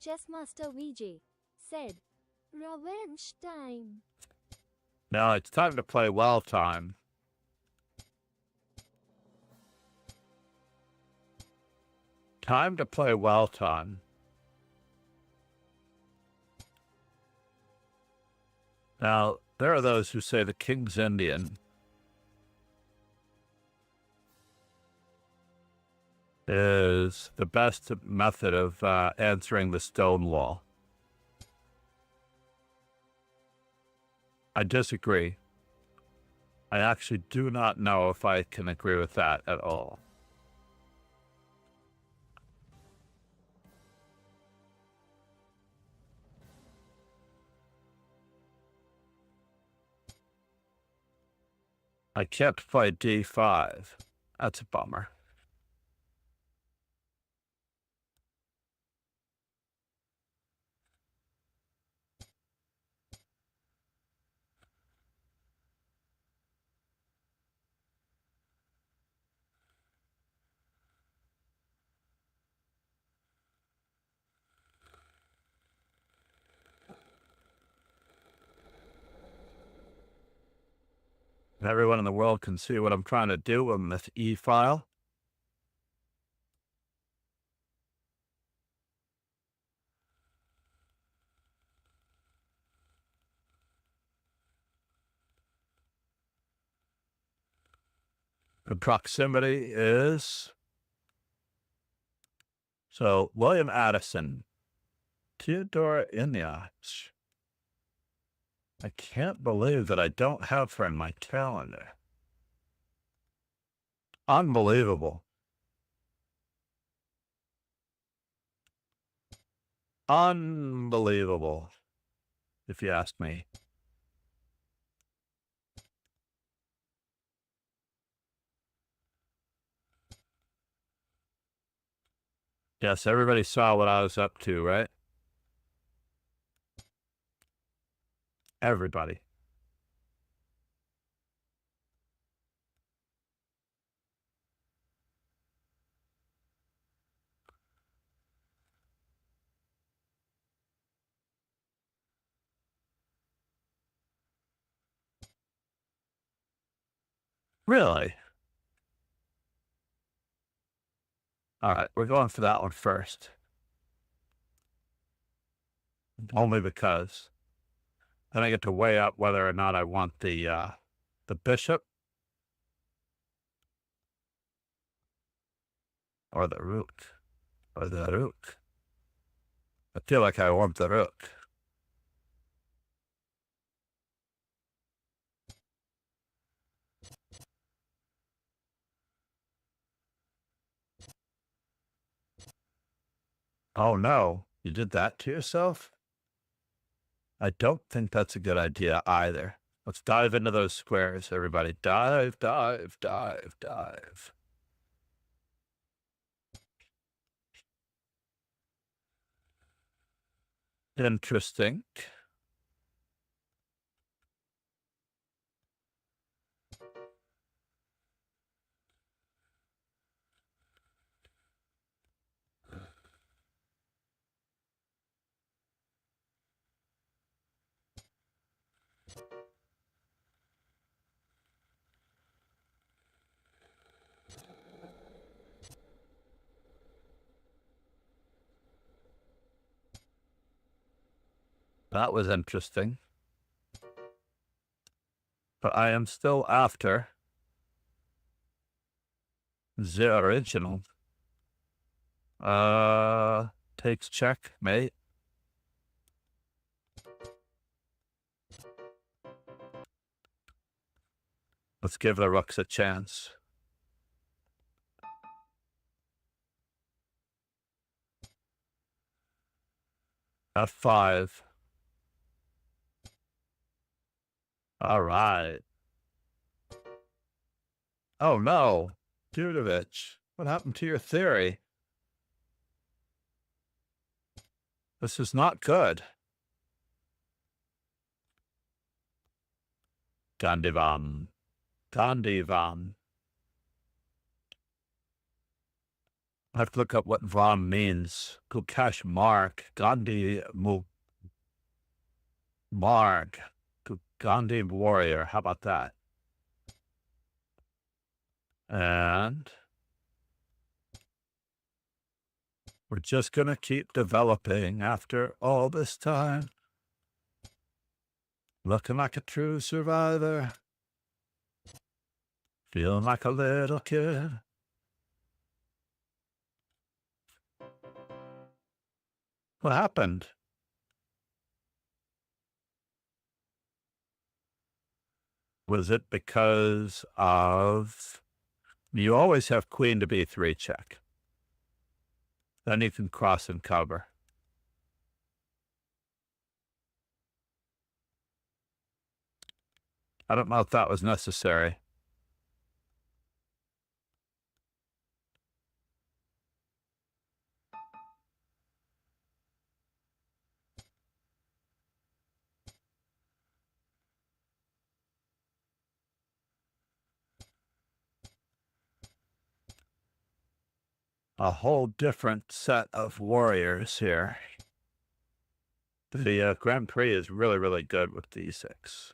Chessmaster VJ said, "Revenge time." Now it's time to play well time. Time to play well time. Now, there are those who say the king's Indian is the best method of answering the stone wall. I disagree. I actually do not know if I can agree with that at all. I can't play d5. That's a bummer. Everyone in the world can see what I'm trying to do on this e-file. The proximity is... So, William Addison, Theodore Inyach. I can't believe that I don't have her in my calendar. Unbelievable. Unbelievable, if you ask me. Yes, everybody saw what I was up to, right? Everybody. Really? All right, we're going for that one first. Only because then I get to weigh up whether or not I want the bishop or the rook. Or the rook. I feel like I want the rook. Oh no, you did that to yourself? I don't think that's a good idea either. Let's dive into those squares, everybody. Dive, dive, dive, dive. Interesting. That was interesting. But I am still after the original. Takes check, mate. Let's give the rooks a chance. F5. All right. Oh no, Dudovich, what happened to your theory? This is not good. Gandivan. Gandivan. I have to look up what Van means. Kukash Mark. Gandhi Mu. Mark. Gandhi warrior. How about that? And we're just going to keep developing after all this time. Looking like a true survivor. Feeling like a little kid. What happened? Was it because of... You always have queen to b3 check. Then you can cross and cover. I don't know if that was necessary. A whole different set of warriors here. The Grand Prix is really, really good with d6.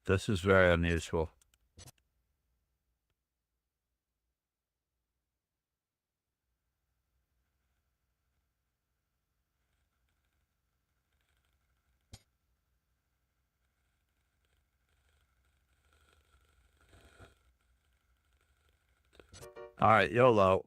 This is very unusual. All right, YOLO.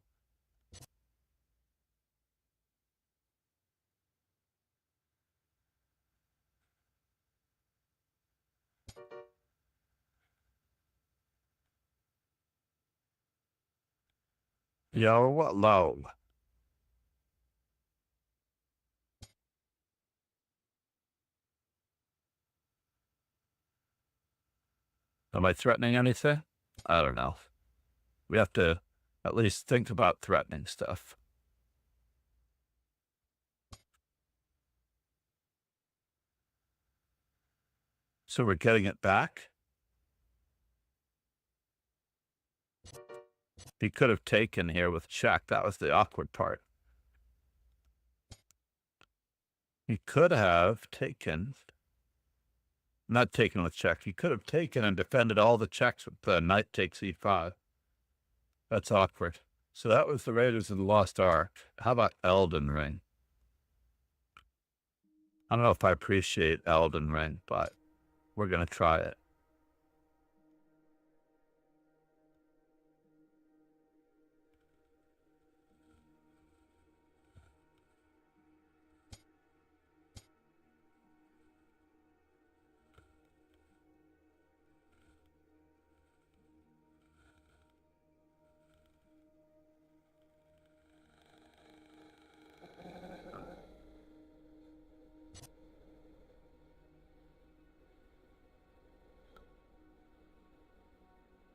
YOLO. Am I threatening anything? I don't know. We have to at least think about threatening stuff. So we're getting it back? He could have taken here with check. That was the awkward part. He could have taken... Not taken with check. He could have taken and defended all the checks with the knight takes e5. That's awkward. So that was the Raiders of the Lost Ark. How about Elden Ring? I don't know if I appreciate Elden Ring, but we're going to try it.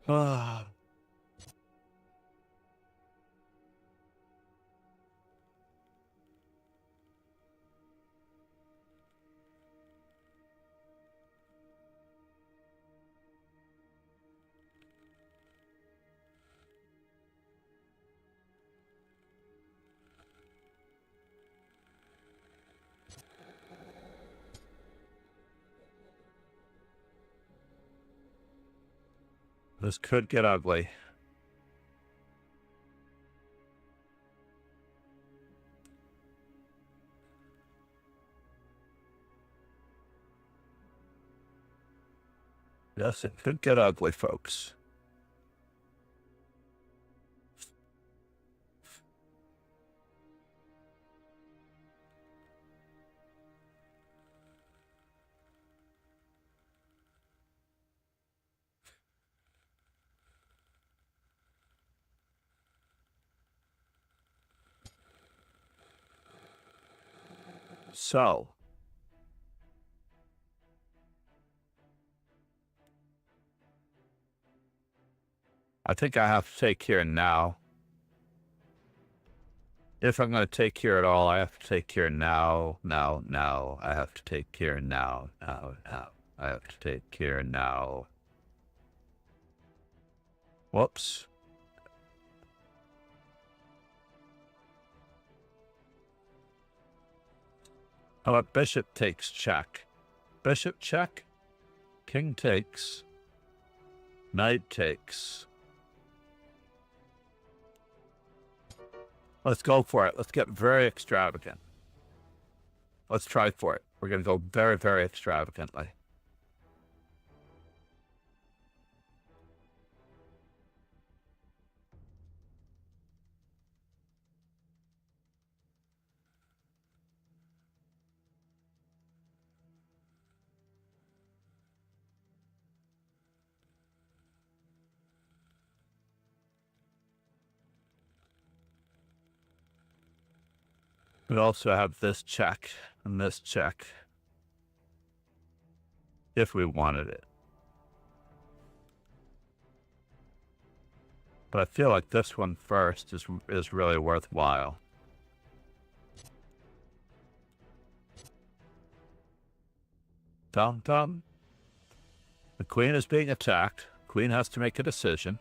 Ah. This could get ugly. Yes, it could get ugly, folks. So, I think I have to take here now. If I'm going to take here at all, I have to take here now. I have to take here now. I have to take here now. Whoops. How about bishop takes check? Bishop check. King takes. Knight takes. Let's go for it. Let's get very extravagant. Let's try for it. We're going to go very, very extravagantly. We also have this check and this check, if we wanted it. But I feel like this one first is really worthwhile. Dum dum. The queen is being attacked. Queen has to make a decision.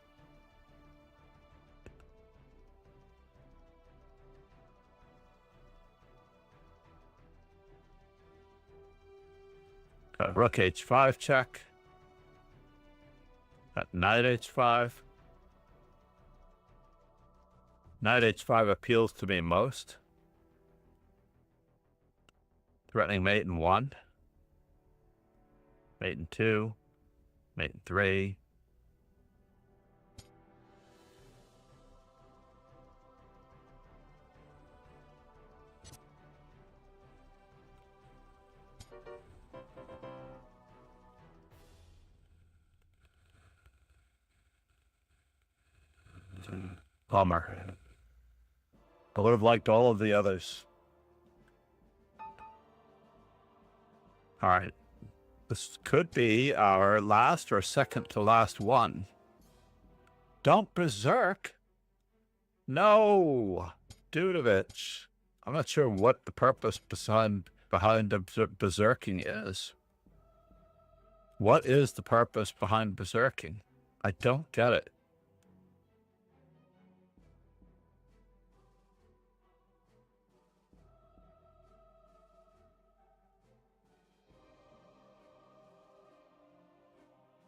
Got rook h5 check. Got knight h5. Knight h5 appeals to me most. Threatening mate in 1. Mate in 2. Mate in 3. Bummer. I would have liked all of the others. All right. This could be our last or second to last one. Don't berserk. No. Dudovich. I'm not sure what the purpose behind berserking is. What is the purpose behind berserking? I don't get it.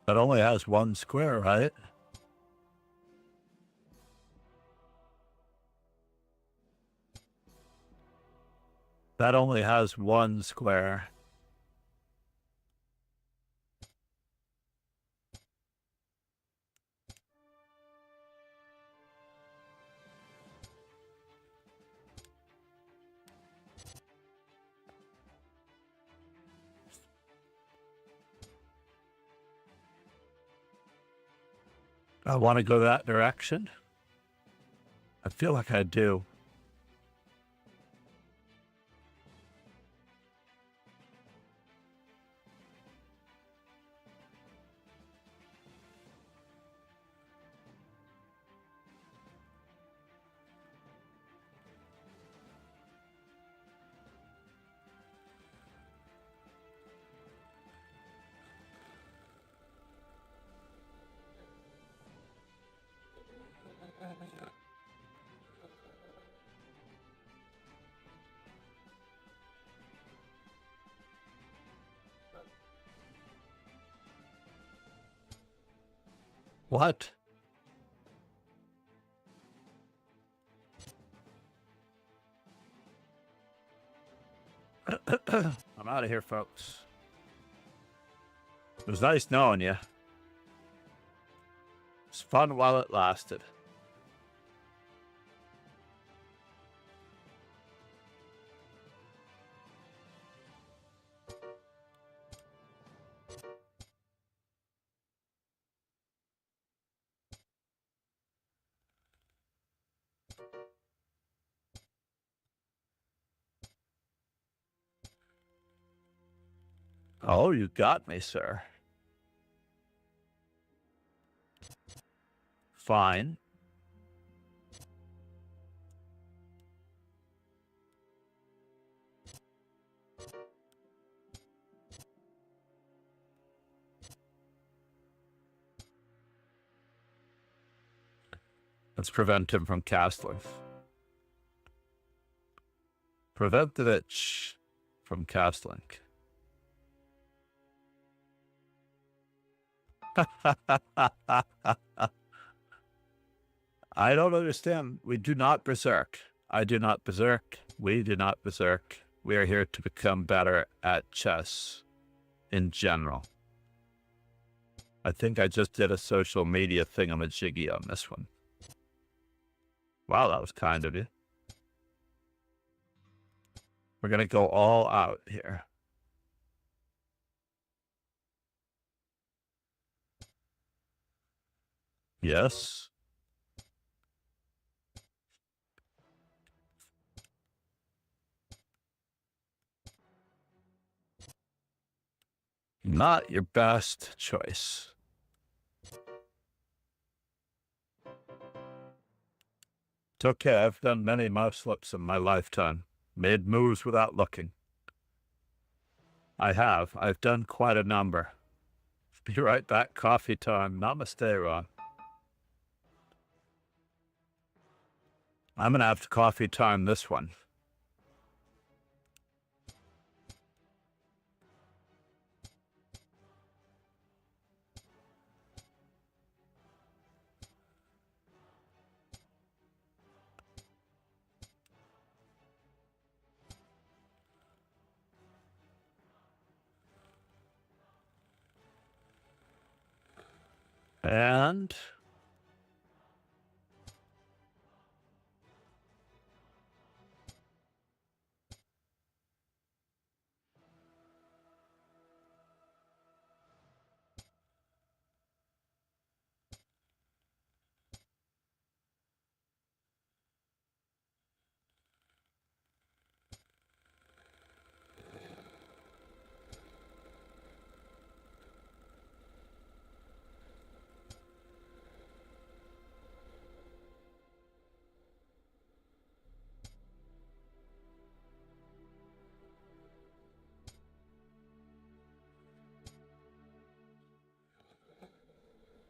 It only has one square, right? That only has one square. I want to go that direction. I feel like I do. What? I'm out of here, folks. It was nice knowing you. It was fun while it lasted. Oh, you got me, sir. Fine. Let's prevent him from castling. Prevent the bitch from castling. I don't understand. We do not berserk. I do not berserk. We do not berserk. We are here to become better at chess in general. I think I just did a social media thingamajiggy on this one. Wow, that was kind of you. We're going to go all out here. Yes. Not your best choice. It's okay. I've done many mouse slips in my lifetime. Made moves without looking. I have. I've done quite a number. Be right back. Coffee time. Namaste, Ron. I'm going to have to coffee time this one. And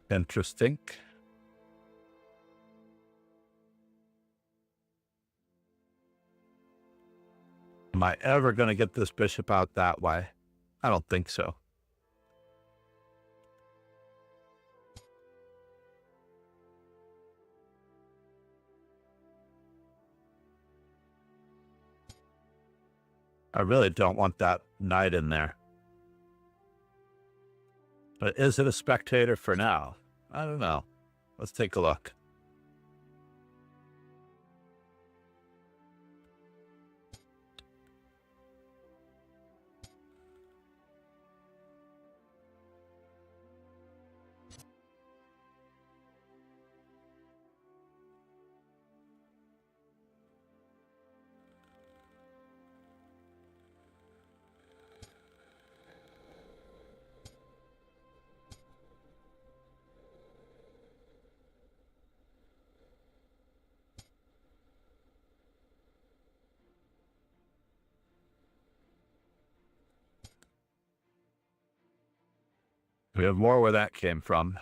interesting. Am I ever going to get this bishop out that way? I don't think so. I really don't want that knight in there. But is it a spectator for now? I don't know. Let's take a look. We have more where that came from.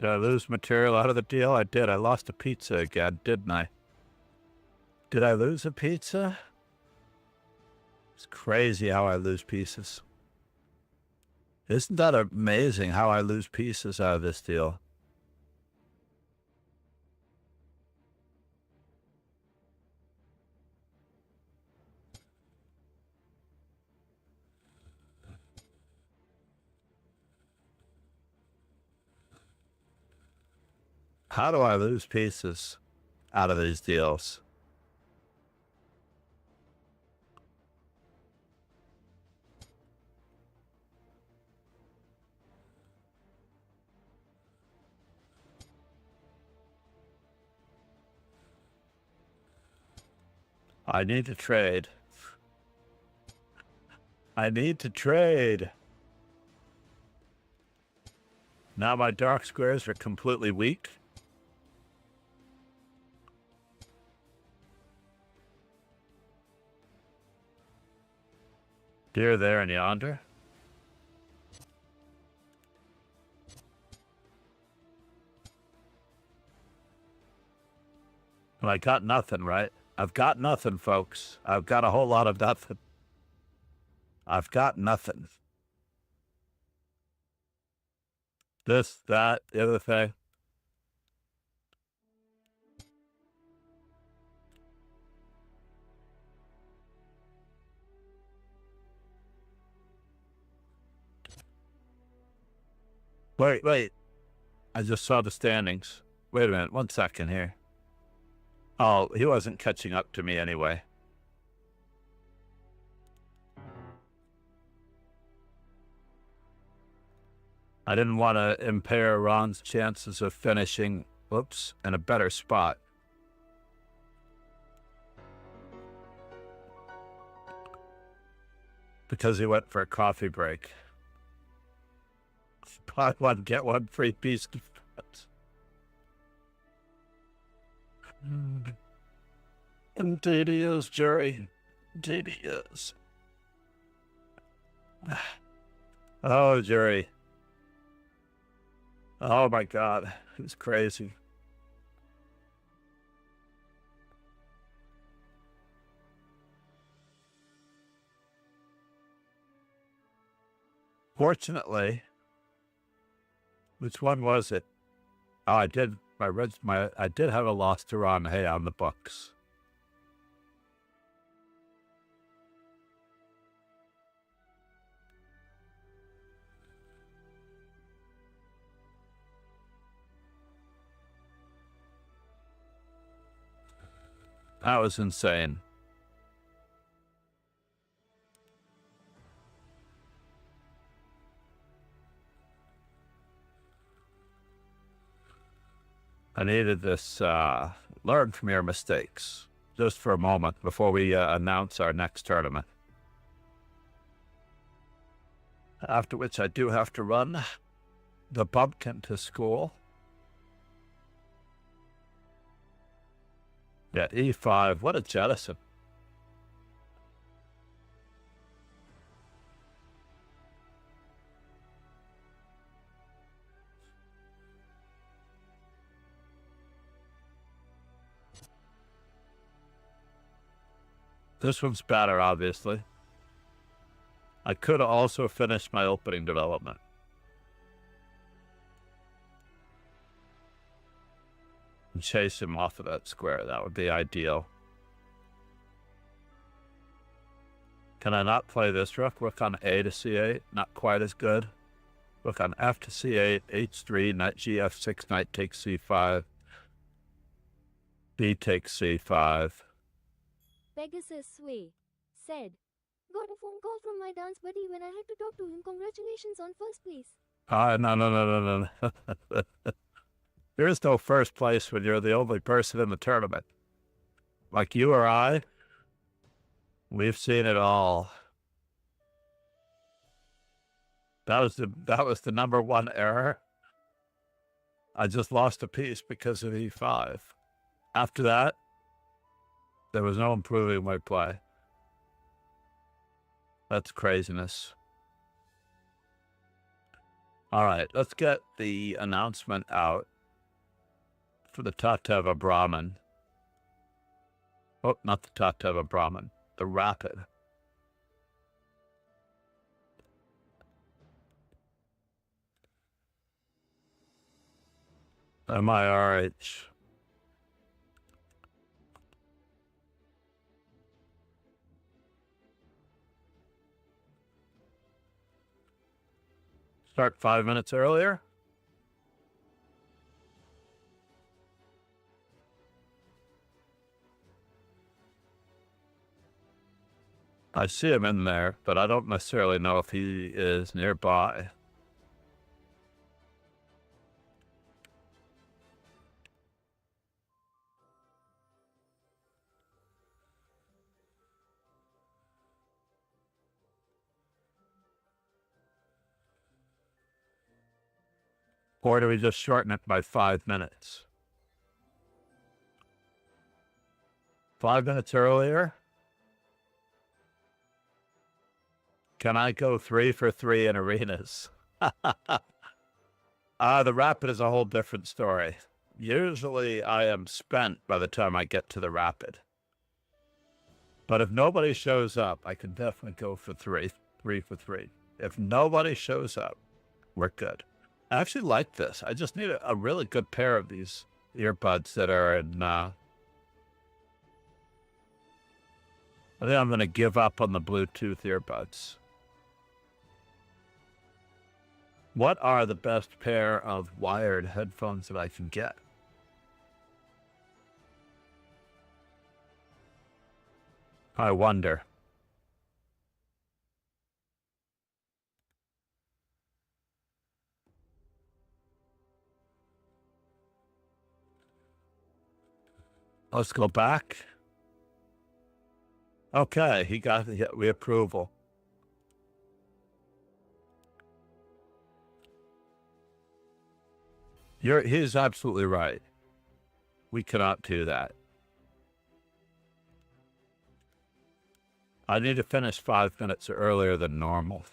Did I lose material out of the deal? I did. I lost a pizza again, didn't I? Did I lose a pizza? It's crazy how I lose pieces. Isn't that amazing how I lose pieces out of this deal? How do I lose pieces out of these deals? I need to trade. I need to trade. Now my dark squares are completely weak. Here, there, and yonder. Well, I got nothing, right? I've got nothing, folks. I've got a whole lot of nothing. I've got nothing. This, that, the other thing. Wait. I just saw the standings. Wait a minute, 1 second here. Oh, he wasn't catching up to me anyway. I didn't want to impair Ron's chances of finishing, in a better spot. Because he went for a coffee break. Buy one, get one free piece of bread. Indeed he is, Jerry. Indeed he is. Oh, Jerry. Oh my God, it was crazy. Fortunately, which one was it? Oh, I did have a loss to Ron Hay on the books. That was insane. I needed this, learn from your mistakes, just for a moment before we announce our next tournament. After which I do have to run the bumpkin to school. Yeah, E5, what a jettison. This one's better, obviously. I could have also finished my opening development. And chase him off of that square. That would be ideal. Can I not play this rook? Rook on A to C8, not quite as good. Rook on F to C8, H3, knight G6, knight takes C5. B takes C5. Pegasus Sway said, got a phone call from my dance buddy when I had to talk to him. Congratulations on first place. No. There is no first place when you're the only person in the tournament. Like you or I, we've seen it all. That was the number one error. I just lost a piece because of E5. After that, there was no improving my play. That's craziness. All right, let's get the announcement out for the Tateva Brahmin. Oh, not the Tateva Brahmin, the Rapid. MIRH. Start 5 minutes earlier. I see him in there, but I don't necessarily know if he is nearby. Or do we just shorten it by 5 minutes? 5 minutes earlier? Can I go 3 for 3 in arenas? The rapid is a whole different story. Usually I am spent by the time I get to the rapid. But if nobody shows up, I can definitely go for 3 for 3. If nobody shows up, we're good. I actually like this. I just need a really good pair of these earbuds that are in, I think I'm going to give up on the Bluetooth earbuds. What are the best pair of wired headphones that I can get? I wonder. Let's go back. Okay, he got the approval. He's absolutely right. We cannot do that. I need to finish 5 minutes earlier than normal.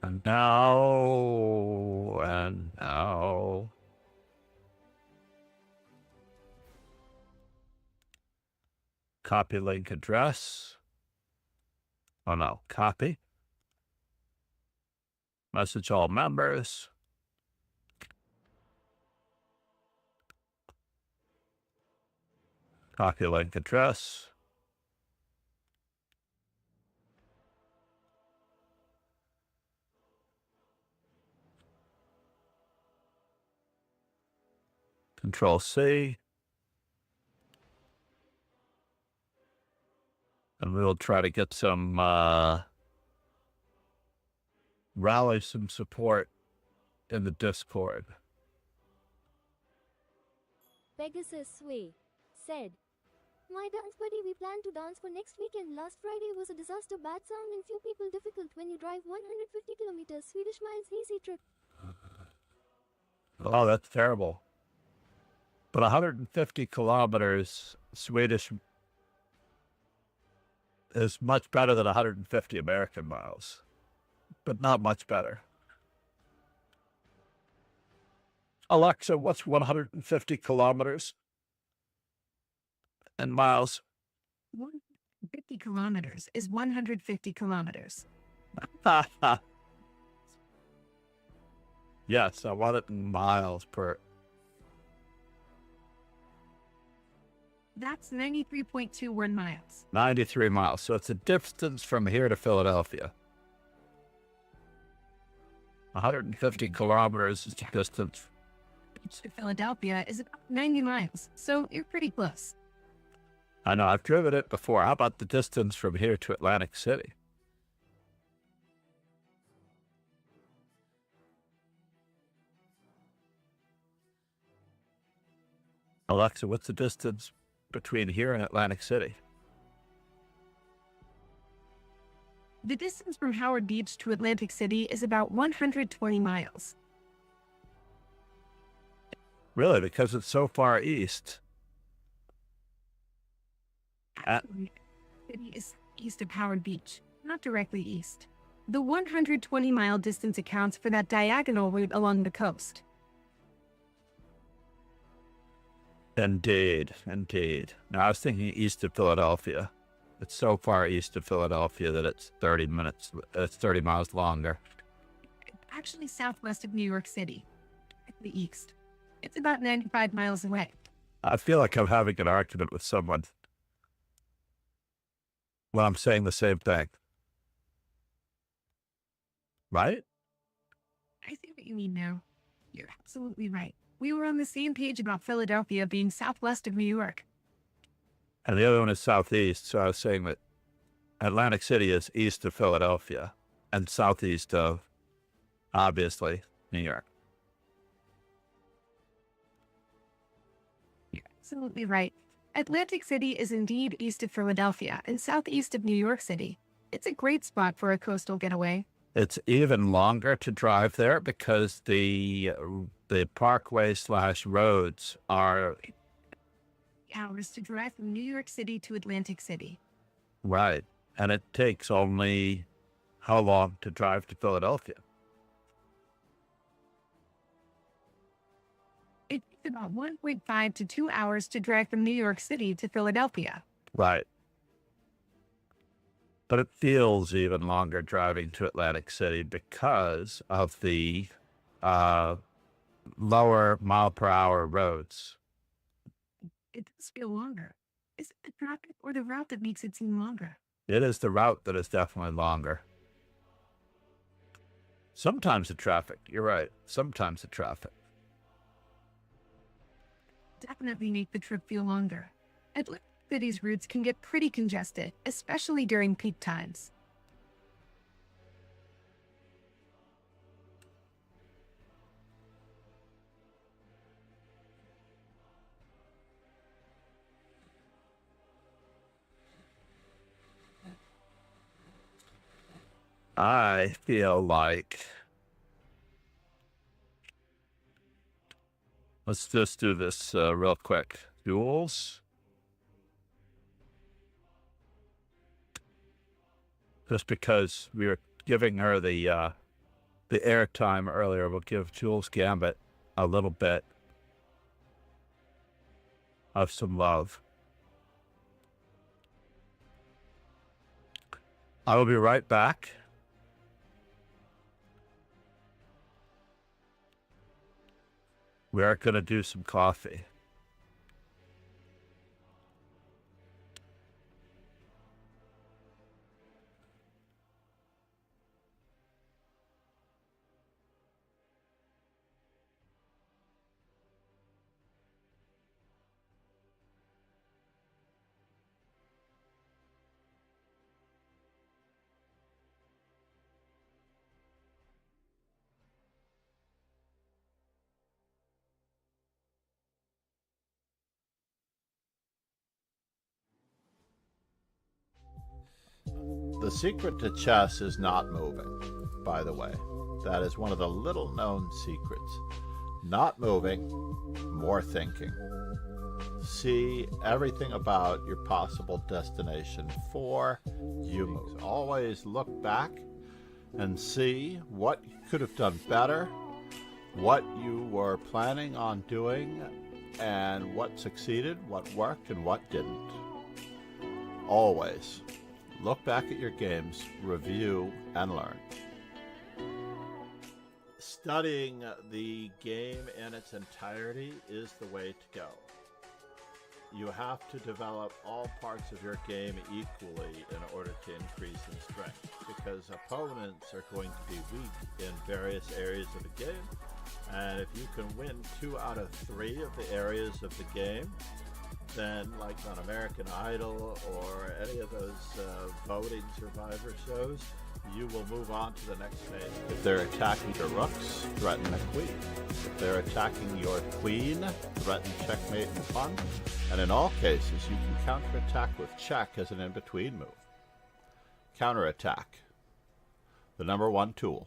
And now. Copy link address. Oh no, copy. Message all members. Copy link address. Control C. And we'll try to get some, rally some support in the Discord. Pegasus Sway said, "My dance buddy, we plan to dance for next weekend. Last Friday was a disaster, bad sound and few people difficult when you drive 150 kilometers, Swedish miles, easy trip." Oh, that's terrible. But 150 kilometers Swedish is much better than 150 American miles, but not much better. Alexa, what's 150 kilometers in miles? 150 kilometers is 150 kilometers. Yes, I want it in miles per. That's 93.21 miles. 93 miles. So it's a distance from here to Philadelphia. 150 kilometers is the distance. Beach to Philadelphia is about 90 miles, so you're pretty close. I know, I've driven it before. How about the distance from here to Atlantic City? Alexa, what's the distance between here and Atlantic City? The distance from Howard Beach to Atlantic City is about 120 miles. Really? Because it's so far east. Actually, the city is east of Howard Beach, not directly east. The 120-mile distance accounts for that diagonal route along the coast. Indeed, indeed. Now, I was thinking east of Philadelphia. It's so far east of Philadelphia that it's 30 miles longer. Actually southwest of New York City, at the east. It's about 95 miles away. I feel like I'm having an argument with someone. Well, I'm saying the same thing. Right? I see what you mean now. You're absolutely right. We were on the same page about Philadelphia being southwest of New York. And the other one is southeast. So I was saying that Atlantic City is east of Philadelphia and southeast of, obviously, New York. You're absolutely right. Atlantic City is indeed east of Philadelphia and southeast of New York City. It's a great spot for a coastal getaway. It's even longer to drive there because the parkway / roads are Hours to drive from New York City to Atlantic City. right. And it takes only how long to drive to Philadelphia? It takes about 1.5 to 2 hours to drive from New York City to Philadelphia. Right. But it feels even longer driving to Atlantic City because of the lower mile per hour roads. It does feel longer. Is it the traffic or the route that makes it seem longer? It is the route that is definitely longer. Sometimes the traffic. You're right. Sometimes the traffic. Definitely make the trip feel longer. Atlantic City's routes can get pretty congested, especially during peak times. I feel like let's just do this real quick. Jules. Just because we were giving her the airtime earlier, we'll give Jules Gambit a little bit of some love. I will be right back. We are going to do some coffee. The secret to chess is not moving, by the way. That is one of the little known secrets. Not moving, more thinking. See everything about your possible destination before you move. Always look back and see what you could have done better, what you were planning on doing, and what succeeded, what worked, and what didn't. Always look back at your games, review, and learn. Studying the game in its entirety is the way to go. You have to develop all parts of your game equally in order to increase in strength, because opponents are going to be weak in various areas of the game, and if you can win 2 out of 3 of the areas of the game, then like on American Idol or any of those voting survivor shows, you will move on to the next phase. If they're attacking your rooks, threaten the queen. If they're attacking your queen, threaten checkmate and pawn. And in all cases, you can counterattack with check as an in-between move. Counterattack, the #1 tool,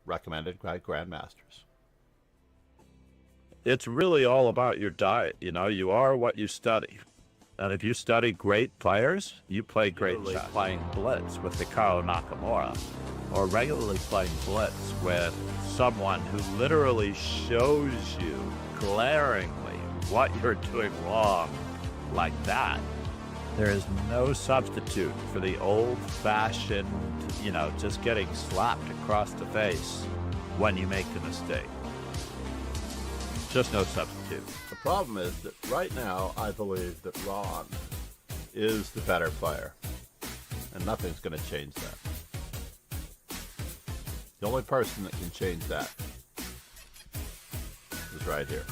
recommended by grandmasters. It's really all about your diet. You know, you are what you study. And if you study great players, you play great chess. Playing blitz with Hikaru Nakamura, or regularly playing blitz with someone who literally shows you glaringly what you're doing wrong, like that. There is no substitute for the old-fashioned, just getting slapped across the face when you make the mistake. Just no substitute. The problem is that right now, I believe that Ron is the better player. And nothing's going to change that. The only person that can change that is right here.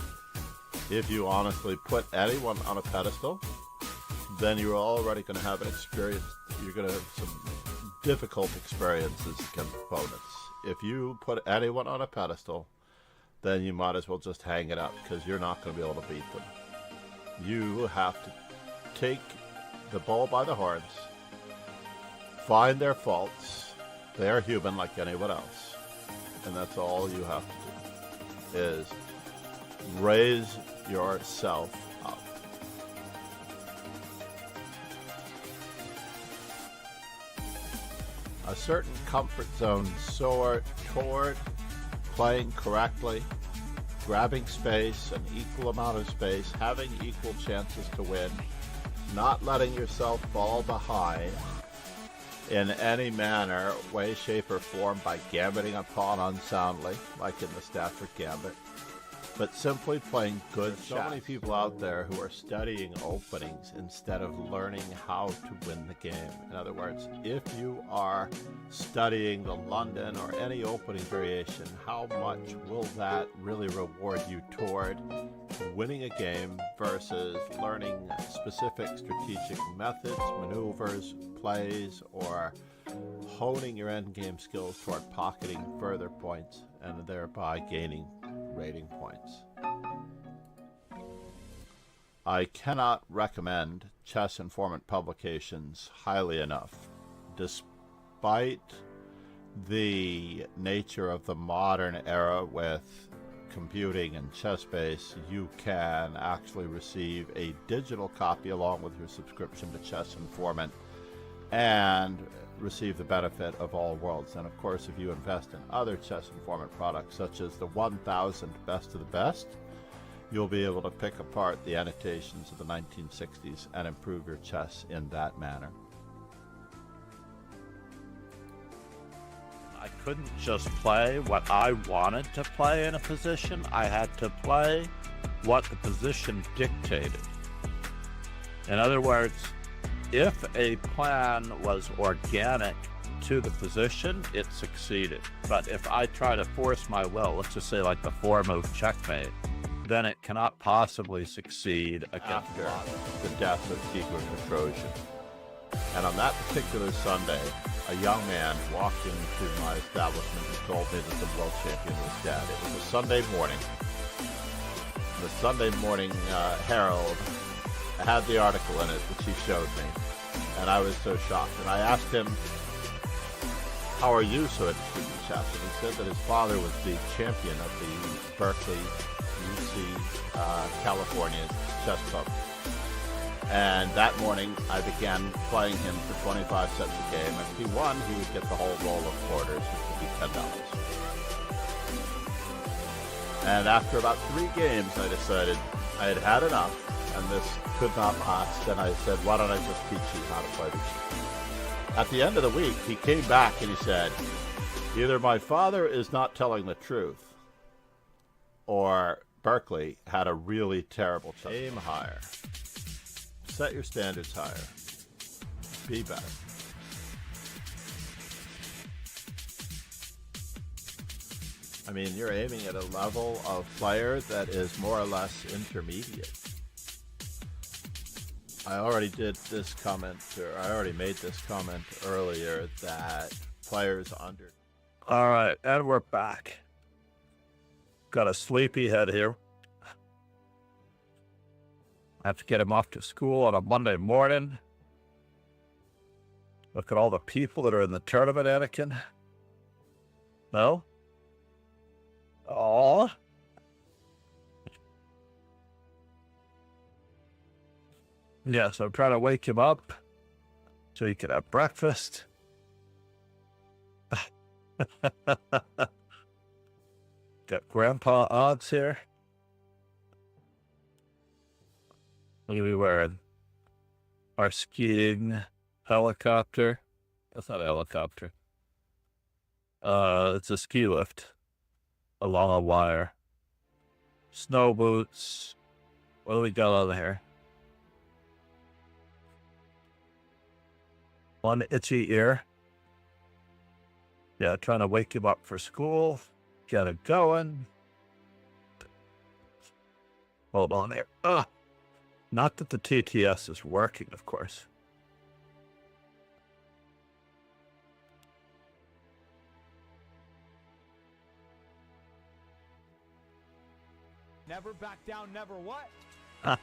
If you honestly put anyone on a pedestal, then you're already going to have an experience. You're going to have some difficult experiences against opponents. If you put anyone on a pedestal, then you might as well just hang it up, because you're not going to be able to beat them. You have to take the bull by the horns, find their faults. They are human like anyone else. And that's all you have to do, is raise yourself up. A certain comfort zone soar toward playing correctly, grabbing space, an equal amount of space, having equal chances to win, not letting yourself fall behind in any manner, way, shape, or form by gambiting a pawn unsoundly, like in the Stafford Gambit, but simply playing good chess. So many people out there who are studying openings instead of learning how to win the game. In other words, if you are studying the London or any opening variation, how much will that really reward you toward winning a game versus learning specific strategic methods, maneuvers, plays, or honing your endgame skills toward pocketing further points and thereby gaining rating points. I cannot recommend Chess Informant publications highly enough. Despite the nature of the modern era with computing and ChessBase, you can actually receive a digital copy along with your subscription to Chess Informant and receive the benefit of all worlds. And of course, if you invest in other Chess Informant products, such as the 1000 Best of the Best, you'll be able to pick apart the annotations of the 1960s and improve your chess in that manner. I couldn't just play what I wanted to play in a position. I had to play what the position dictated. In other words, if a plan was organic to the position, it succeeded. But if I try to force my will, let's just say like the 4-move checkmate, then it cannot possibly succeed against the death of Tigran the Trojan. And on that particular Sunday, a young man walked into my establishment and told me that the world champion was dead. It was a Sunday morning. The Sunday morning Herald had the article in it, which he showed me, and I was so shocked. And I asked him, how are you so interested in chess? And he said that his father was the champion of the Berkeley, UC, California chess club. And that morning, I began playing him for 25 cents a game. And if he won, he would get the whole roll of quarters, which would be $10. And after about 3 games, I decided I had had enough, and this could not last. And I said, why don't I just teach you how to play the game? At the end of the week, he came back and he said, either my father is not telling the truth, or Berkeley had a really terrible time. Aim higher. Set your standards higher. Be better. I mean, you're aiming at a level of player that is more or less intermediate. I already did this comment, or I already made this comment earlier, that players under... All right, and we're back. Got a sleepy head here. I have to get him off to school on a Monday morning. Look at all the people that are in the tournament, Anakin. No? Aww. Yeah, so I'm trying to wake him up so he can have breakfast. Got Grandpa Odds here. Look at me wearing our skiing helicopter. That's not a helicopter. It's a ski lift along a wire. Snow boots. What do we got on here? One itchy ear. Yeah, trying to wake him up for school. Get it going. Hold on there. Ugh. Not that the TTS is working, of course. Never back down, never what? Never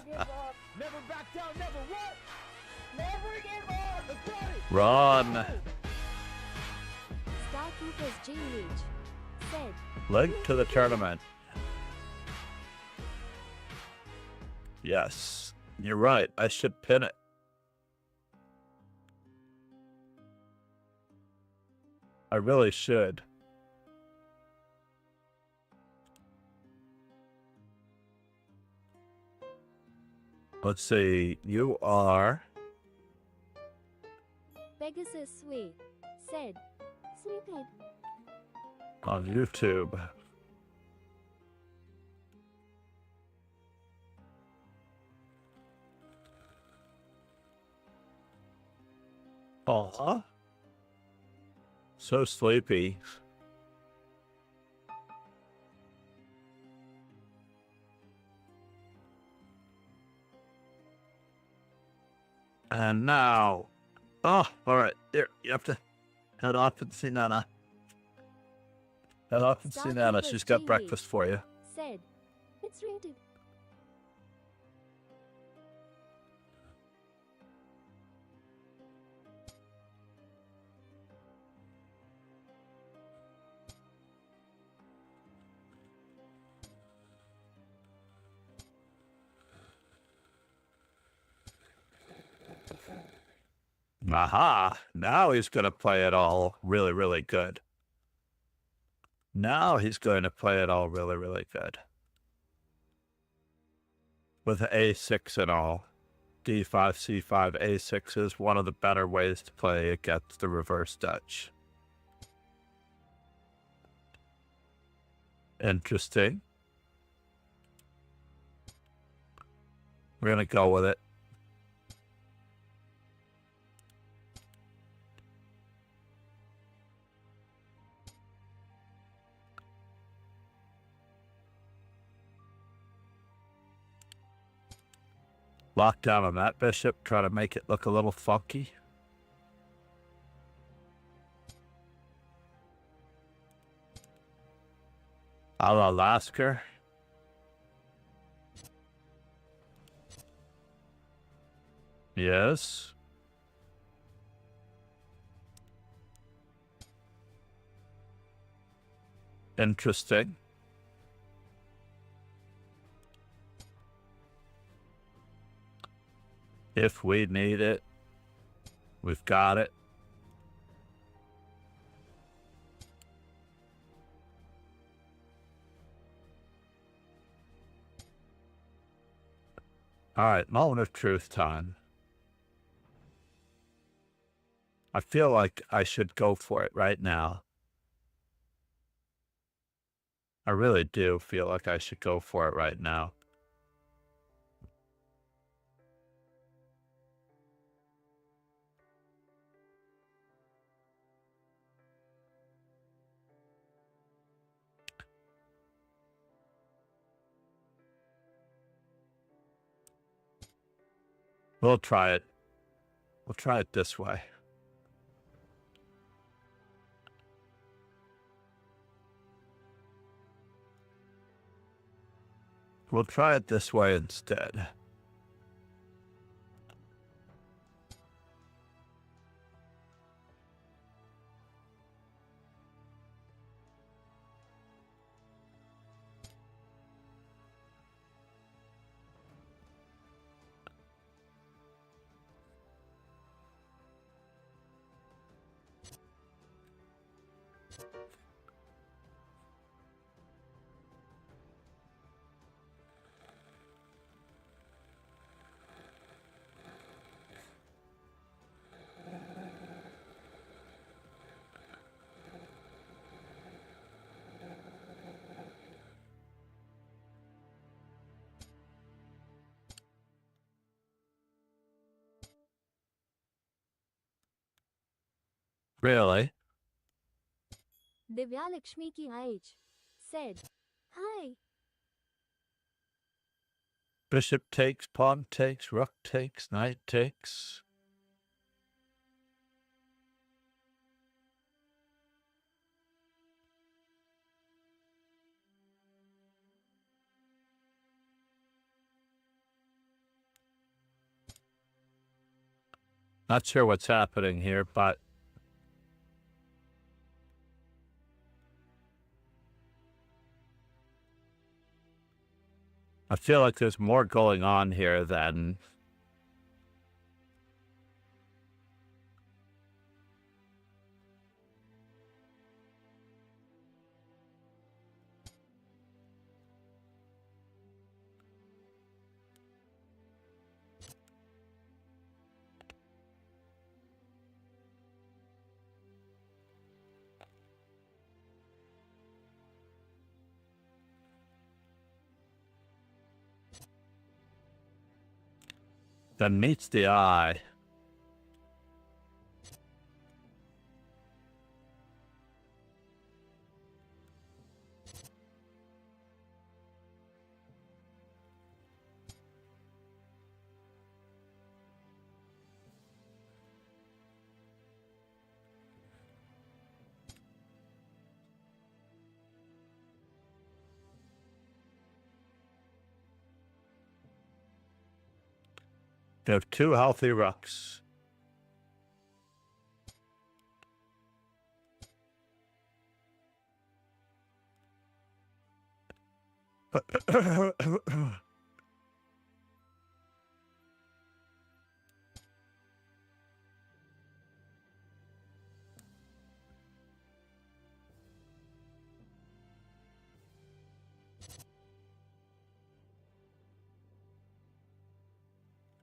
give up. Never back down, never what? Never give up! Let's party! Run. Star Troopers JH said, Link to the tournament. Yes, you're right. I should pin it. I really should. Let's see. You are Pegasus Sway said, Sweethead, on YouTube. Aw. So sleepy. And now. Oh, alright. There, you have to head off and see Nana. Head off and see Nana. She's got breakfast for you. said, it's rated. Aha! Now he's going to play it all really, really good. Now he's going to play it all really, really good. With A6 and all. D5, C5, A6 is one of the better ways to play against the reverse Dutch. Interesting. We're going to go with it. Lock down on that bishop, try to make it look a little funky. A la Lasker. Yes. Interesting. If we need it, we've got it. All right, moment of truth time. I feel like I should go for it right now. I really do feel like I should go for it right now. We'll try it. We'll try it this way. We'll try it this way instead. Really? Divya Lakshmi ki age said, "Hi." Bishop takes, pawn takes, rook takes, knight takes. Not sure what's happening here, but I feel like there's more going on here than meets the eye. They have two healthy rooks.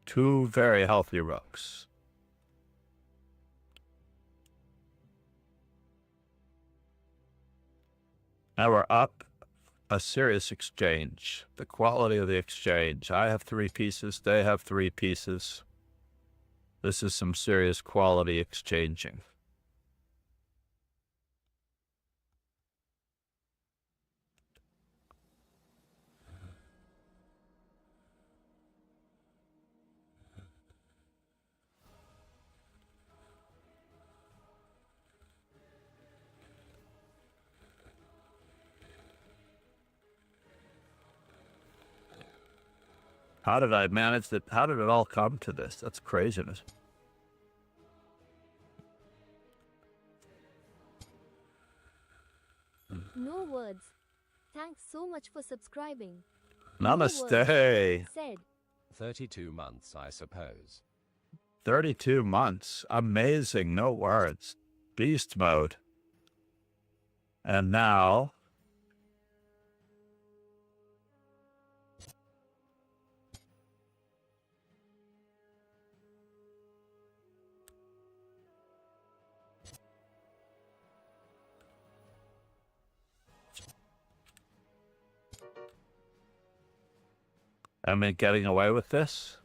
Two very healthy rooks. Now we're up a serious exchange. The quality of the exchange. I have 3 pieces, they have 3 pieces. This is some serious quality exchanging. How did I manage that? How did it all come to this? That's craziness. No words. Thanks so much for subscribing. Namaste. Said, 32 months, I suppose. 32 months. Amazing. No words. Beast mode. And now... Am I getting away with this?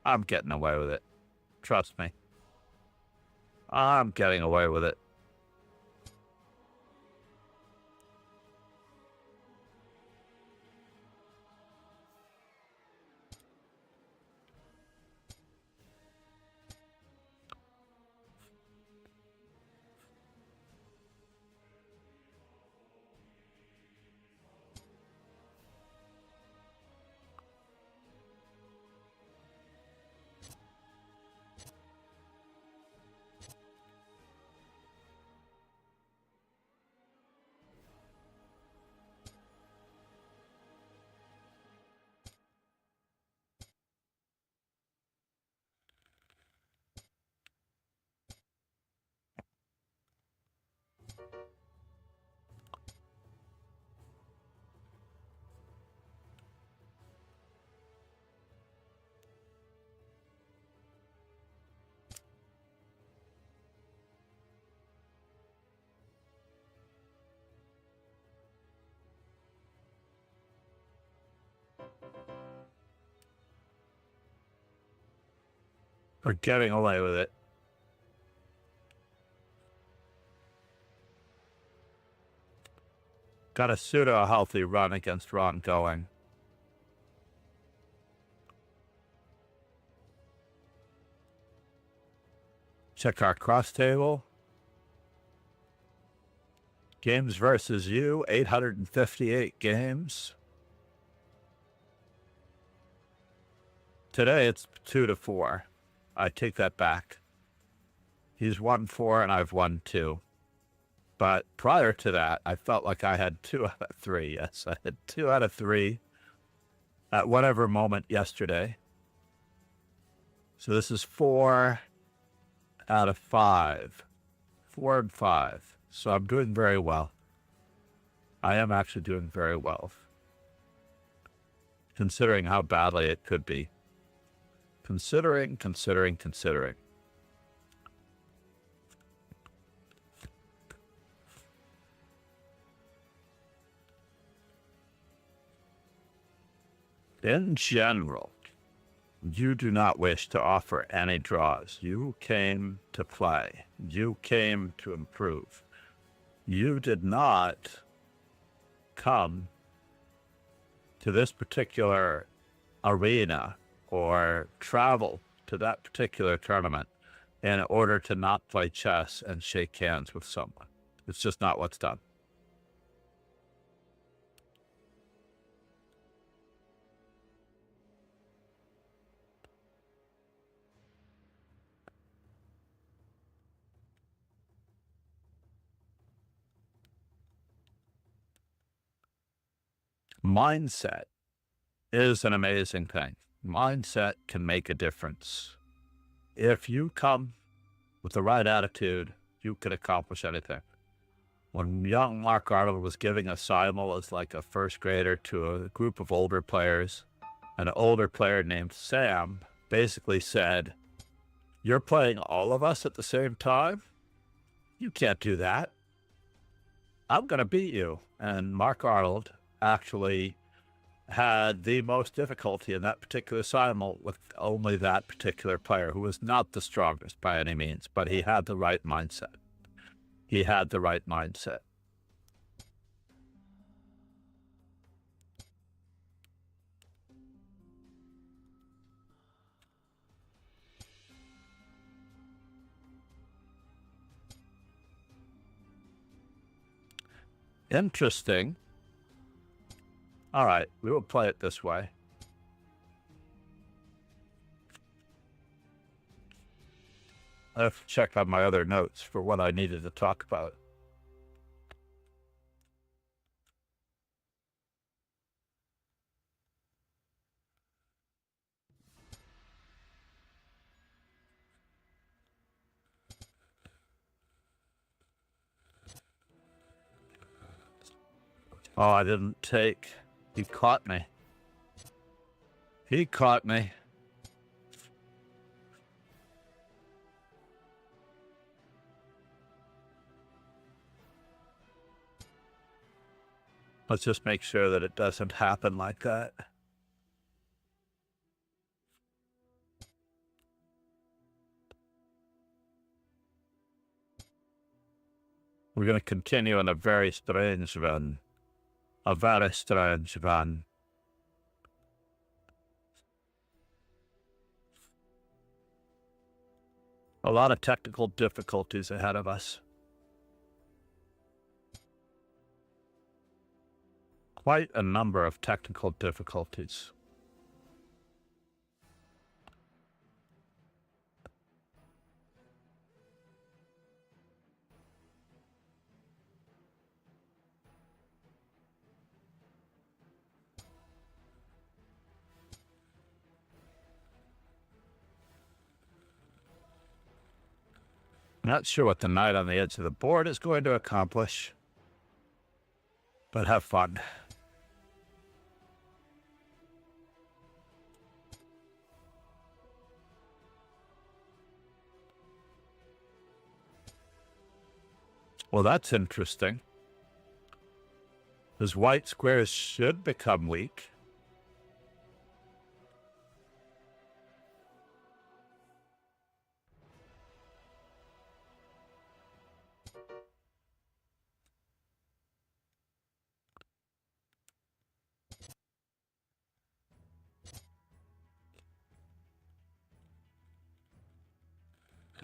I'm getting away with it. Trust me. I'm getting away with it. We're getting away with it. Got a pseudo-healthy run against Ron going. Check our cross table. Games versus you, 858 games. Today it's 2-4. I take that back. He's won 4 and I've won 2. But prior to that, I felt like I had 2 out of 3. Yes, I had 2 out of 3 at whatever moment yesterday. So this is 4 out of 5. 4 and 5. So I'm doing very well. I am actually doing very well, considering how badly it could be. Considering. In general, you do not wish to offer any draws. You came to play. You came to improve. You did not come to this particular arena or travel to that particular tournament in order to not play chess and shake hands with someone. It's just not what's done. Mindset is an amazing thing. Mindset can make a difference. If you come with the right attitude, you can accomplish anything. When young Mark Arnold was giving a simul as like a first grader to a group of older players, an older player named Sam basically said, "You're playing all of us at the same time? You can't do that. I'm going to beat you." And Mark Arnold actually had the most difficulty in that particular simul with only that particular player, who was not the strongest by any means, but he had the right mindset. He had the right mindset. Interesting. All right, we will play it this way. I have to check on my other notes for what I needed to talk about. Oh, I didn't take. He caught me. He caught me. Let's just make sure that it doesn't happen like that. We're going to continue on a very strange run. A very strange run. A lot of technical difficulties ahead of us. Quite a number of technical difficulties. Not sure what the knight on the edge of the board is going to accomplish, but have fun. Well, that's interesting. His white squares should become weak.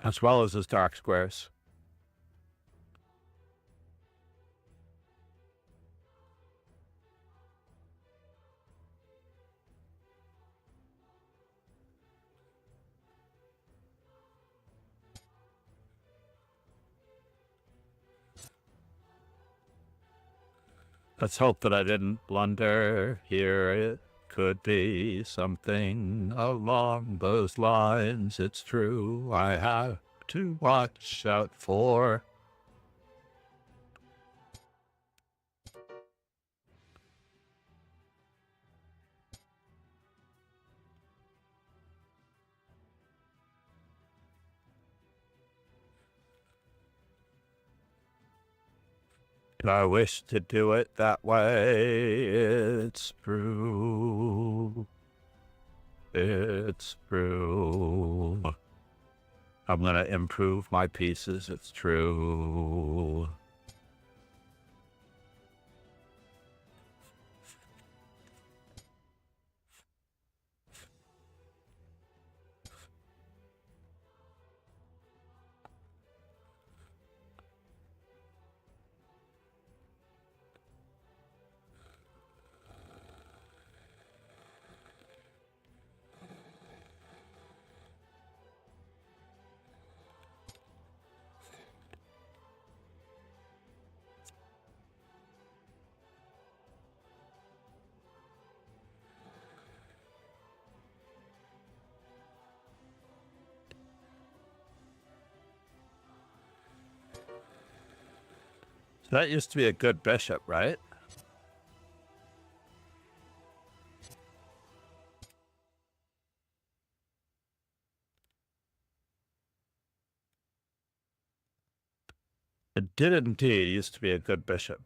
as well as his dark squares. Let's hope that I didn't blunder. Here it could be something along those lines. It's true, I have to watch out for. I wish to do it that way. It's true. It's true. I'm going to improve my pieces. It's true. So that used to be a good bishop, right? It did indeed used to be a good bishop.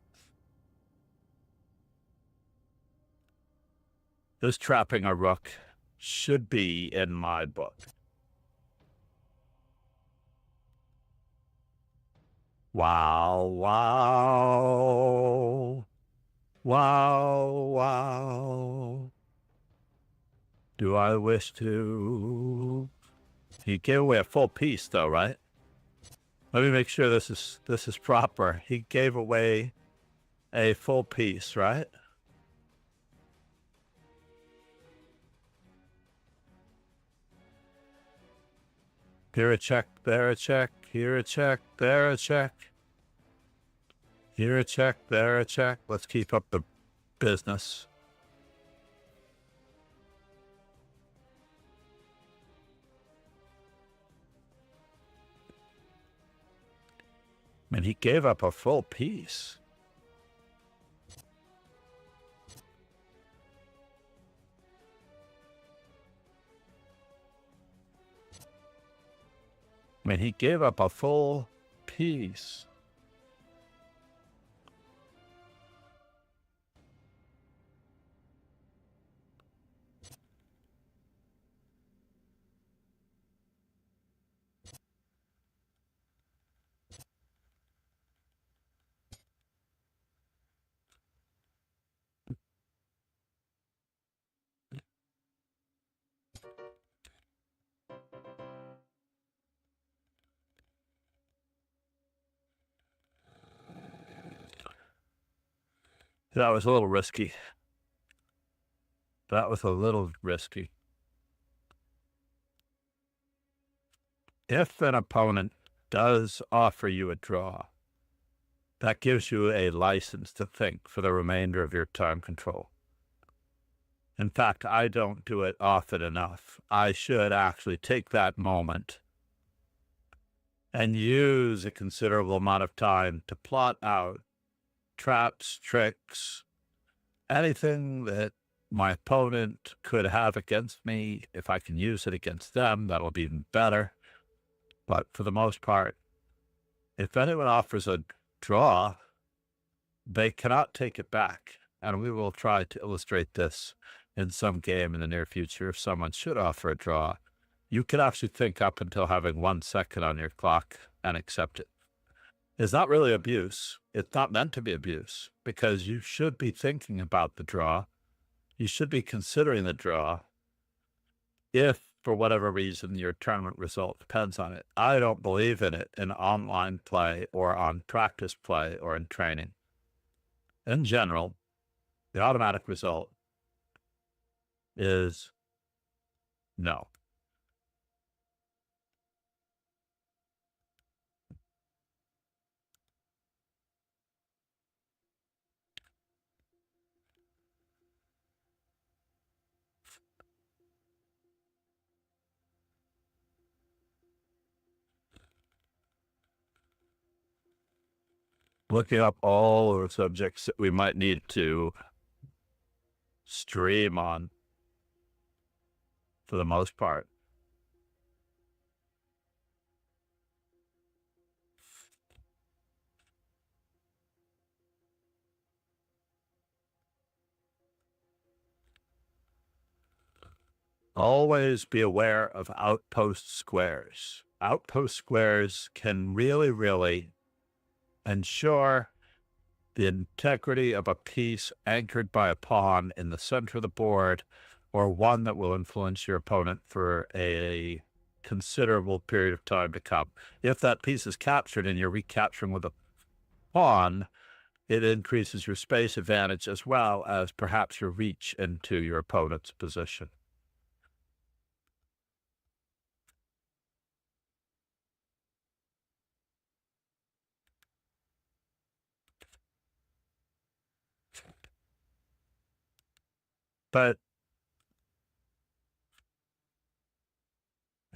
This trapping a rook should be in my book. Wow, wow. Wow, wow. Do I wish to? He gave away a full piece though, right? Let me make sure this is proper. He gave away a full piece, right? Here a check, there a check, here a check, there a check. Here a check, there a check. Let's keep up the business. Man, he gave up a full piece. Man, he gave up a full piece. That was a little risky. That was a little risky. If an opponent does offer you a draw, that gives you a license to think for the remainder of your time control. In fact, I don't do it often enough. I should actually take that moment and use a considerable amount of time to plot out traps, tricks, anything that my opponent could have against me. If I can use it against them, that'll be even better. But for the most part, if anyone offers a draw, they cannot take it back. And we will try to illustrate this in some game in the near future. If someone should offer a draw, you can actually think up until having 1 second on your clock and accept it. It's not really abuse. It's not meant to be abuse, because you should be thinking about the draw. You should be considering the draw. If for whatever reason, your tournament result depends on it. I don't believe in it in online play or on practice play or in training. In general, the automatic result is no. Looking up all the subjects that we might need to stream on for the most part. Always be aware of outpost squares. Outpost squares can really ensure the integrity of a piece anchored by a pawn in the center of the board, or one that will influence your opponent for a considerable period of time to come. If that piece is captured and you're recapturing with a pawn, it increases your space advantage as well as perhaps your reach into your opponent's position. But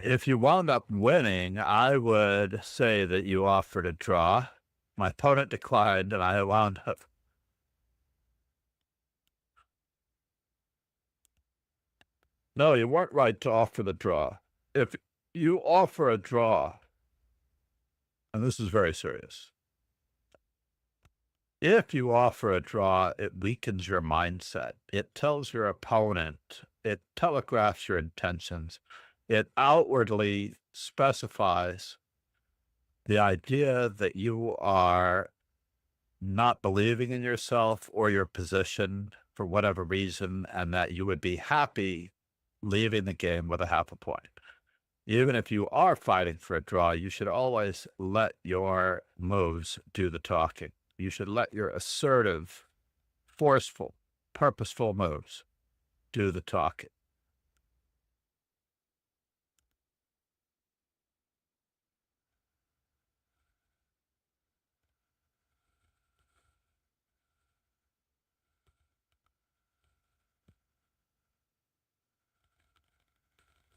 if you wound up winning, I would say that you offered a draw. My opponent declined, and I wound up. No, you weren't right to offer the draw. If you offer a draw, and this is very serious, if you offer a draw, it weakens your mindset. It tells your opponent, it telegraphs your intentions, it outwardly specifies the idea that you are not believing in yourself or your position for whatever reason, and that you would be happy leaving the game with a half a point. Even if you are fighting for a draw, you should always let your moves do the talking. You should let your assertive, forceful, purposeful moves do the talking.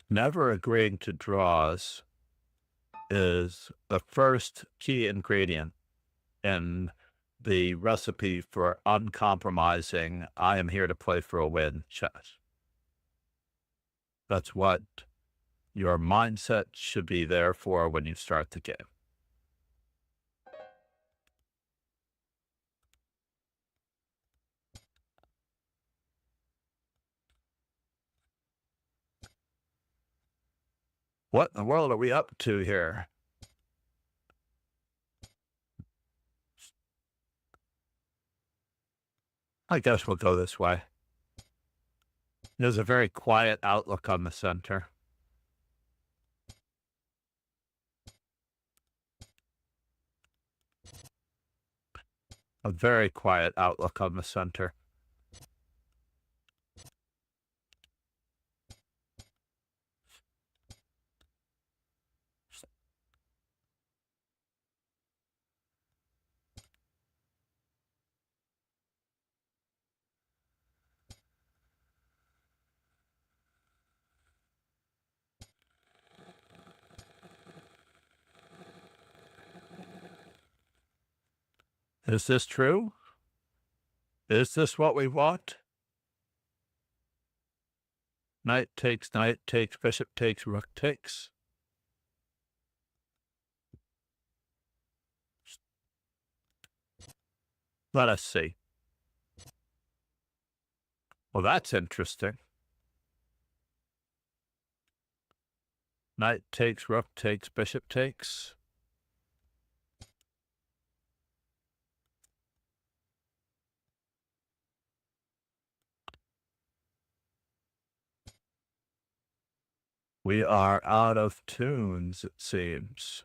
Never agreeing to draws is the first key ingredient in the recipe for uncompromising, I am here to play for a win chess. That's what your mindset should be there for when you start the game. What in the world are we up to here? I guess we'll go this way. There's a very quiet outlook on the center. A very quiet outlook on the center. Is this true? Is this what we want? Knight takes, bishop takes, rook takes. Let us see. Well, that's interesting. Knight takes, rook takes, bishop takes. We are out of tunes, it seems.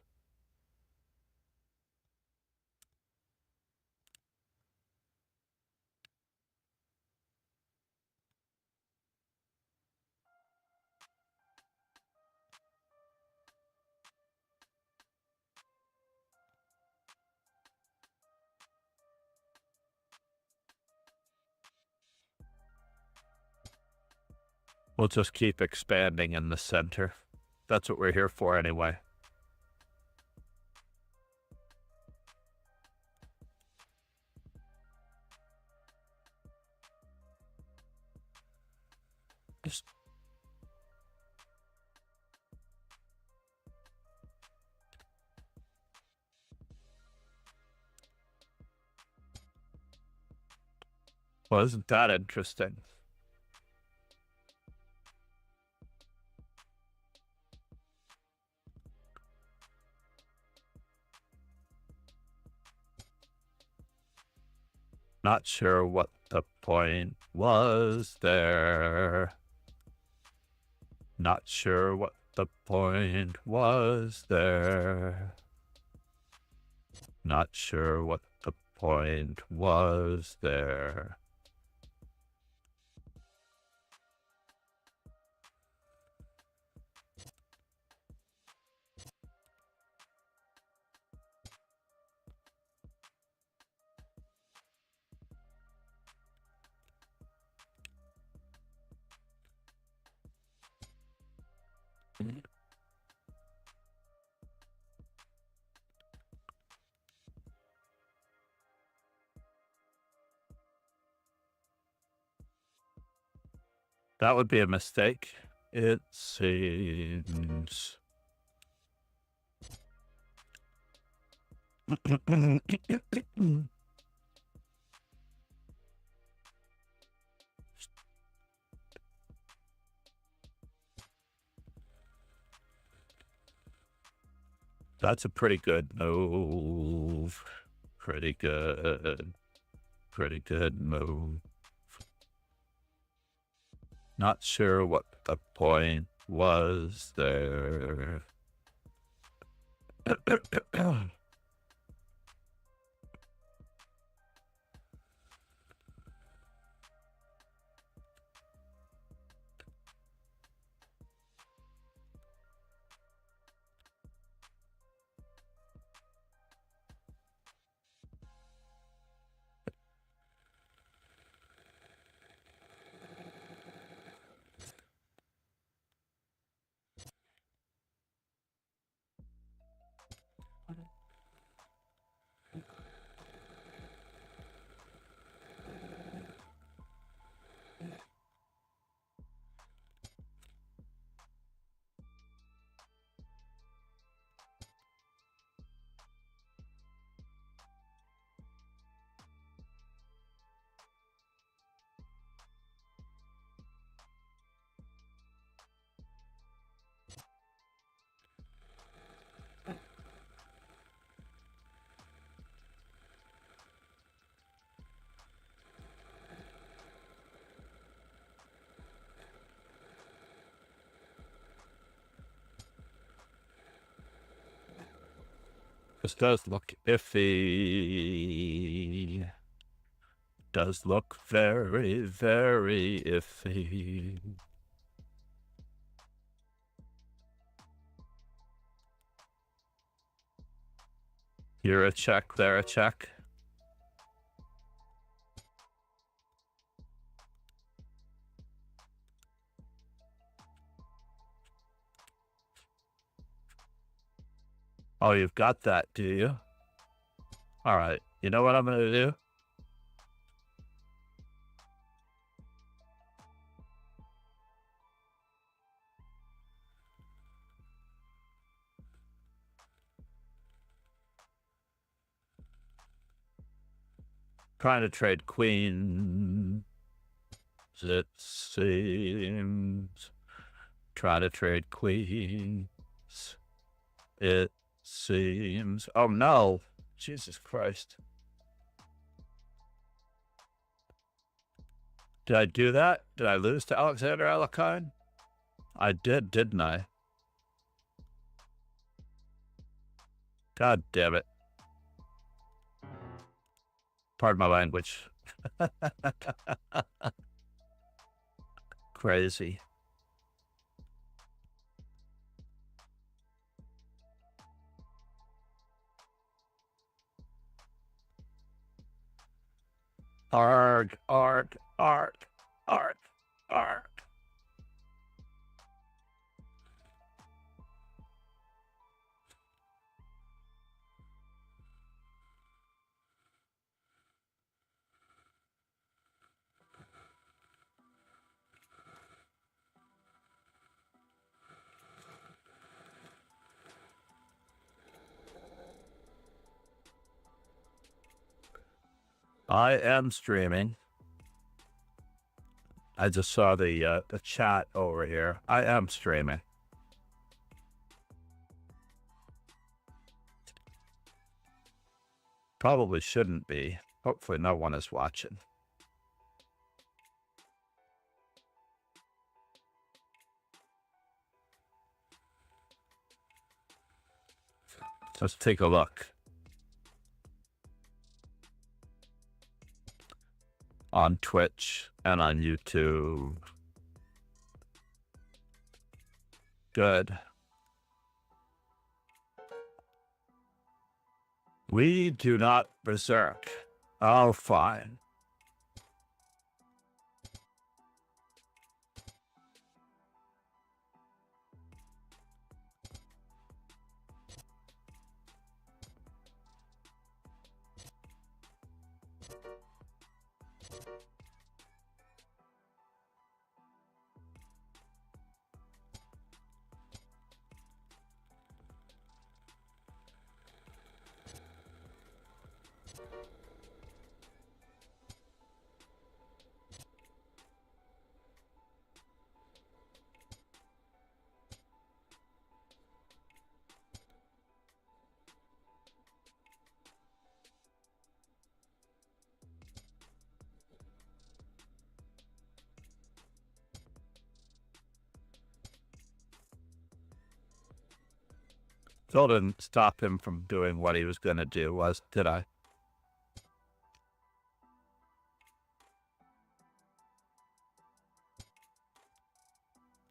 We'll just keep expanding in the center. That's what we're here for anyway. Just well, isn't that interesting? Not sure what the point was there. Not sure what the point was there. Not sure what the point was there. That would be a mistake, it seems. That's a pretty good move. Pretty good. Pretty good move. Not sure what the point was there. This does look iffy. Does look very, very iffy. Here a check, there a check. Oh, you've got that, do you? All right. You know what I'm going to do? Trying to trade queens, it seems. Trying to trade queens, it seems. Oh no! Jesus Christ. Did I do that? Did I lose to Alexander Alakine? I did, didn't I? God damn it. Pardon my language. Crazy. Arg, arg, arg, arg, arg. I am streaming. I just saw the chat over here. I am streaming. Probably shouldn't be. Hopefully no one is watching. Let's take a look. On Twitch and on YouTube. Good. We do not berserk. Oh, fine. Still didn't stop him from doing what he was going to do, did I?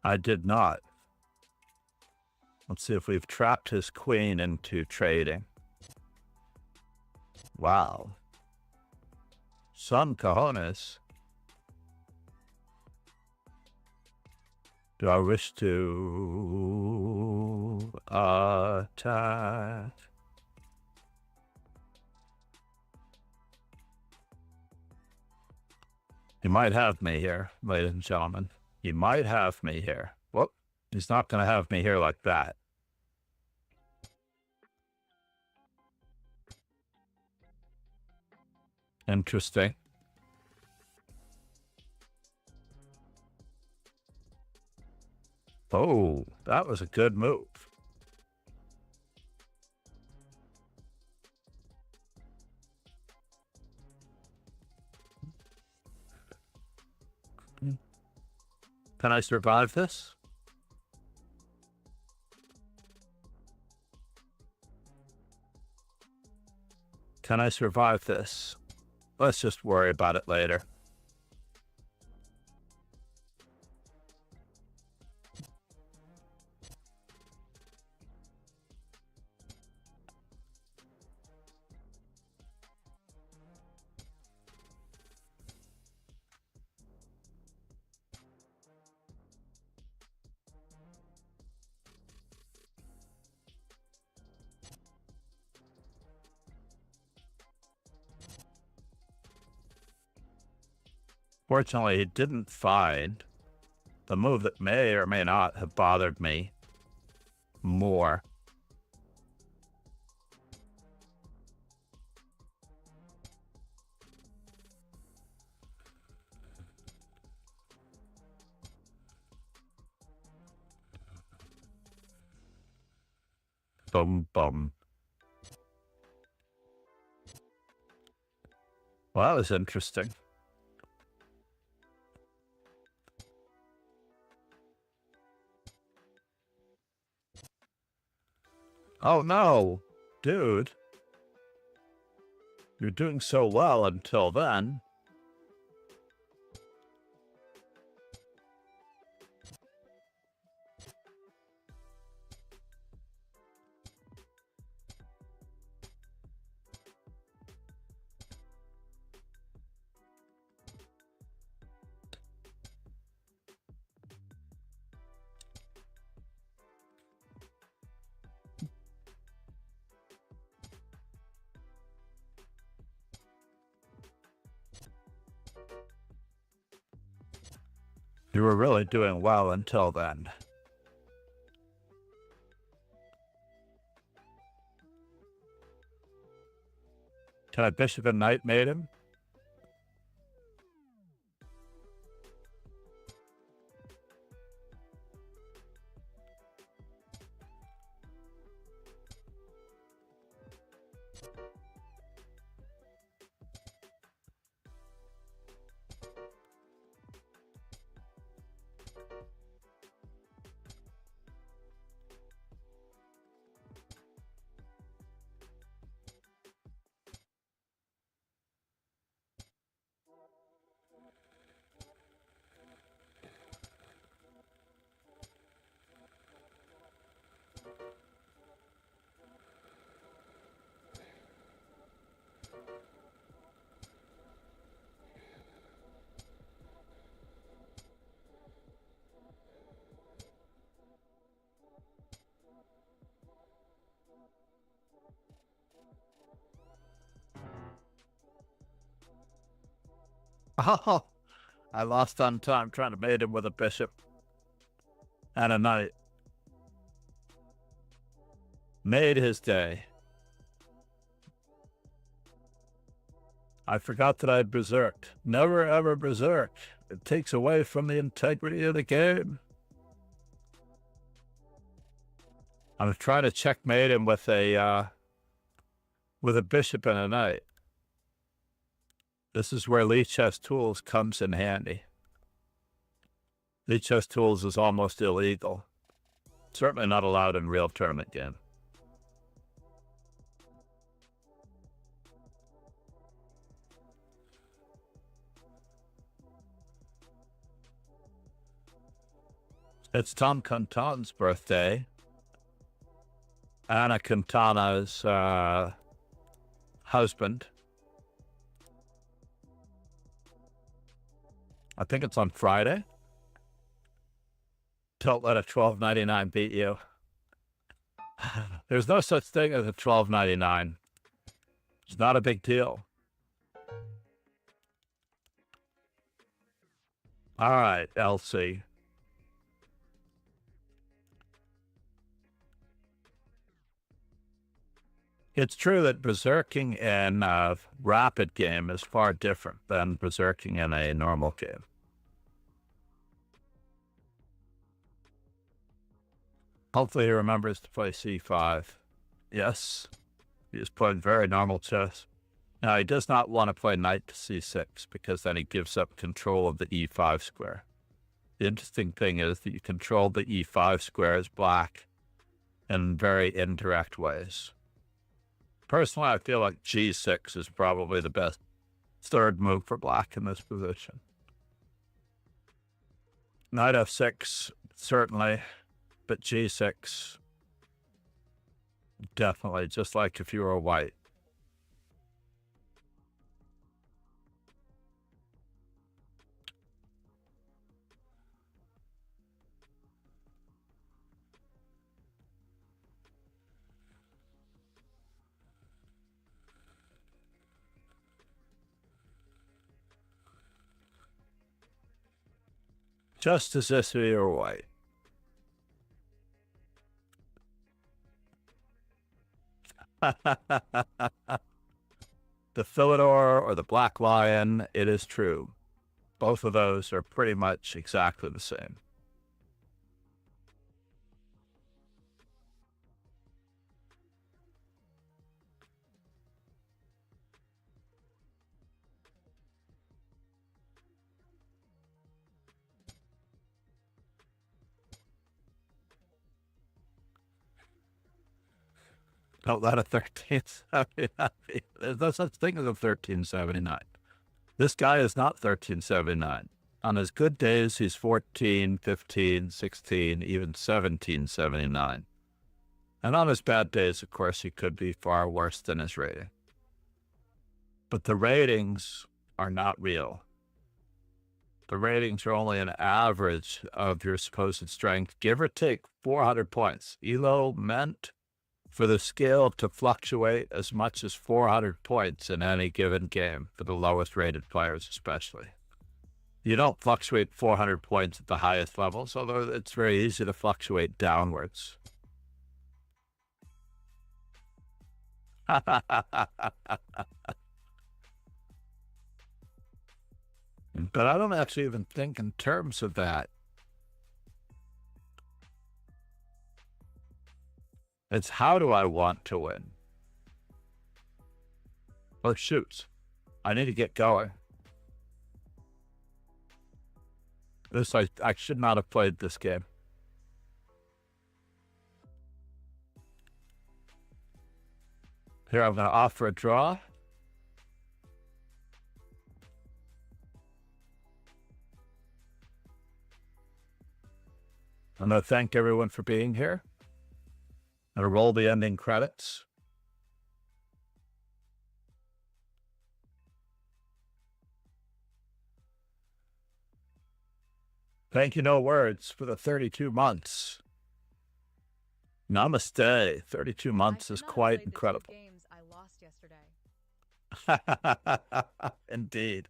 I did not. Let's see if we've trapped his queen into trading. Wow. Some cojones. Do I wish to attack? He might have me here, ladies and gentlemen. He might have me here. Whoop. He's not going to have me here like that. Interesting. Oh, that was a good move. Can I survive this? Can I survive this? Let's just worry about it later. Fortunately, he didn't find the move that may or may not have bothered me more. Boom, boom. Well, that was interesting. Oh, no. dude. You're doing so well until then. You were really doing well until then. Can I bishop and knight mate him? Oh, I lost on time trying to mate him with a bishop and a knight. Made his day. I forgot that I'd berserked. Never ever berserk. It takes away from the integrity of the game. I'm trying to checkmate him with a bishop and a knight. This is where Lichess Tools comes in handy. Lichess Tools is almost illegal. Certainly not allowed in real tournament game. It's Tom Quintan's birthday. Anna Quintana's husband. I think it's on Friday. Don't let a $12.99 beat you. There's no such thing as a $12.99. It's not a big deal. All right, Elsie. It's true that berserking in a rapid game is far different than berserking in a normal game. Hopefully he remembers to play c5. Yes, he is playing very normal chess. Now, he does not want to play knight to c6 because then he gives up control of the e5 square. The interesting thing is that you control the e5 square as black in very indirect ways. Personally, I feel like g6 is probably the best third move for black in this position. Knight f6, certainly, but g6, definitely, just like if you were white. Just as if you were white. The Philidor or the Black Lion, it is true. Both of those are pretty much exactly the same. Don't let a 1379. There's no such thing as a 1379. This guy is not 1379. On his good days, he's 14, 15, 16, even 1779. And on his bad days, of course, he could be far worse than his rating. But the ratings are not real. The ratings are only an average of your supposed strength, give or take 400 points. ELO meant for the scale to fluctuate as much as 400 points in any given game, for the lowest rated players especially. You don't fluctuate 400 points at the highest levels, although it's very easy to fluctuate downwards. But I don't actually even think in terms of that. It's how do I want to win? Oh, shoot. I need to get going. I should not have played this game. Here, I'm going to offer a draw. I'm going to thank everyone for being here. I'm going to roll the ending credits. Thank you, no words, for the 32 months. Namaste. 32 months is quite incredible. Games I lost yesterday. Indeed.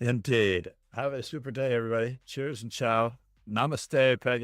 Indeed. Have a super day, everybody. Cheers and ciao. Namaste, Peggy.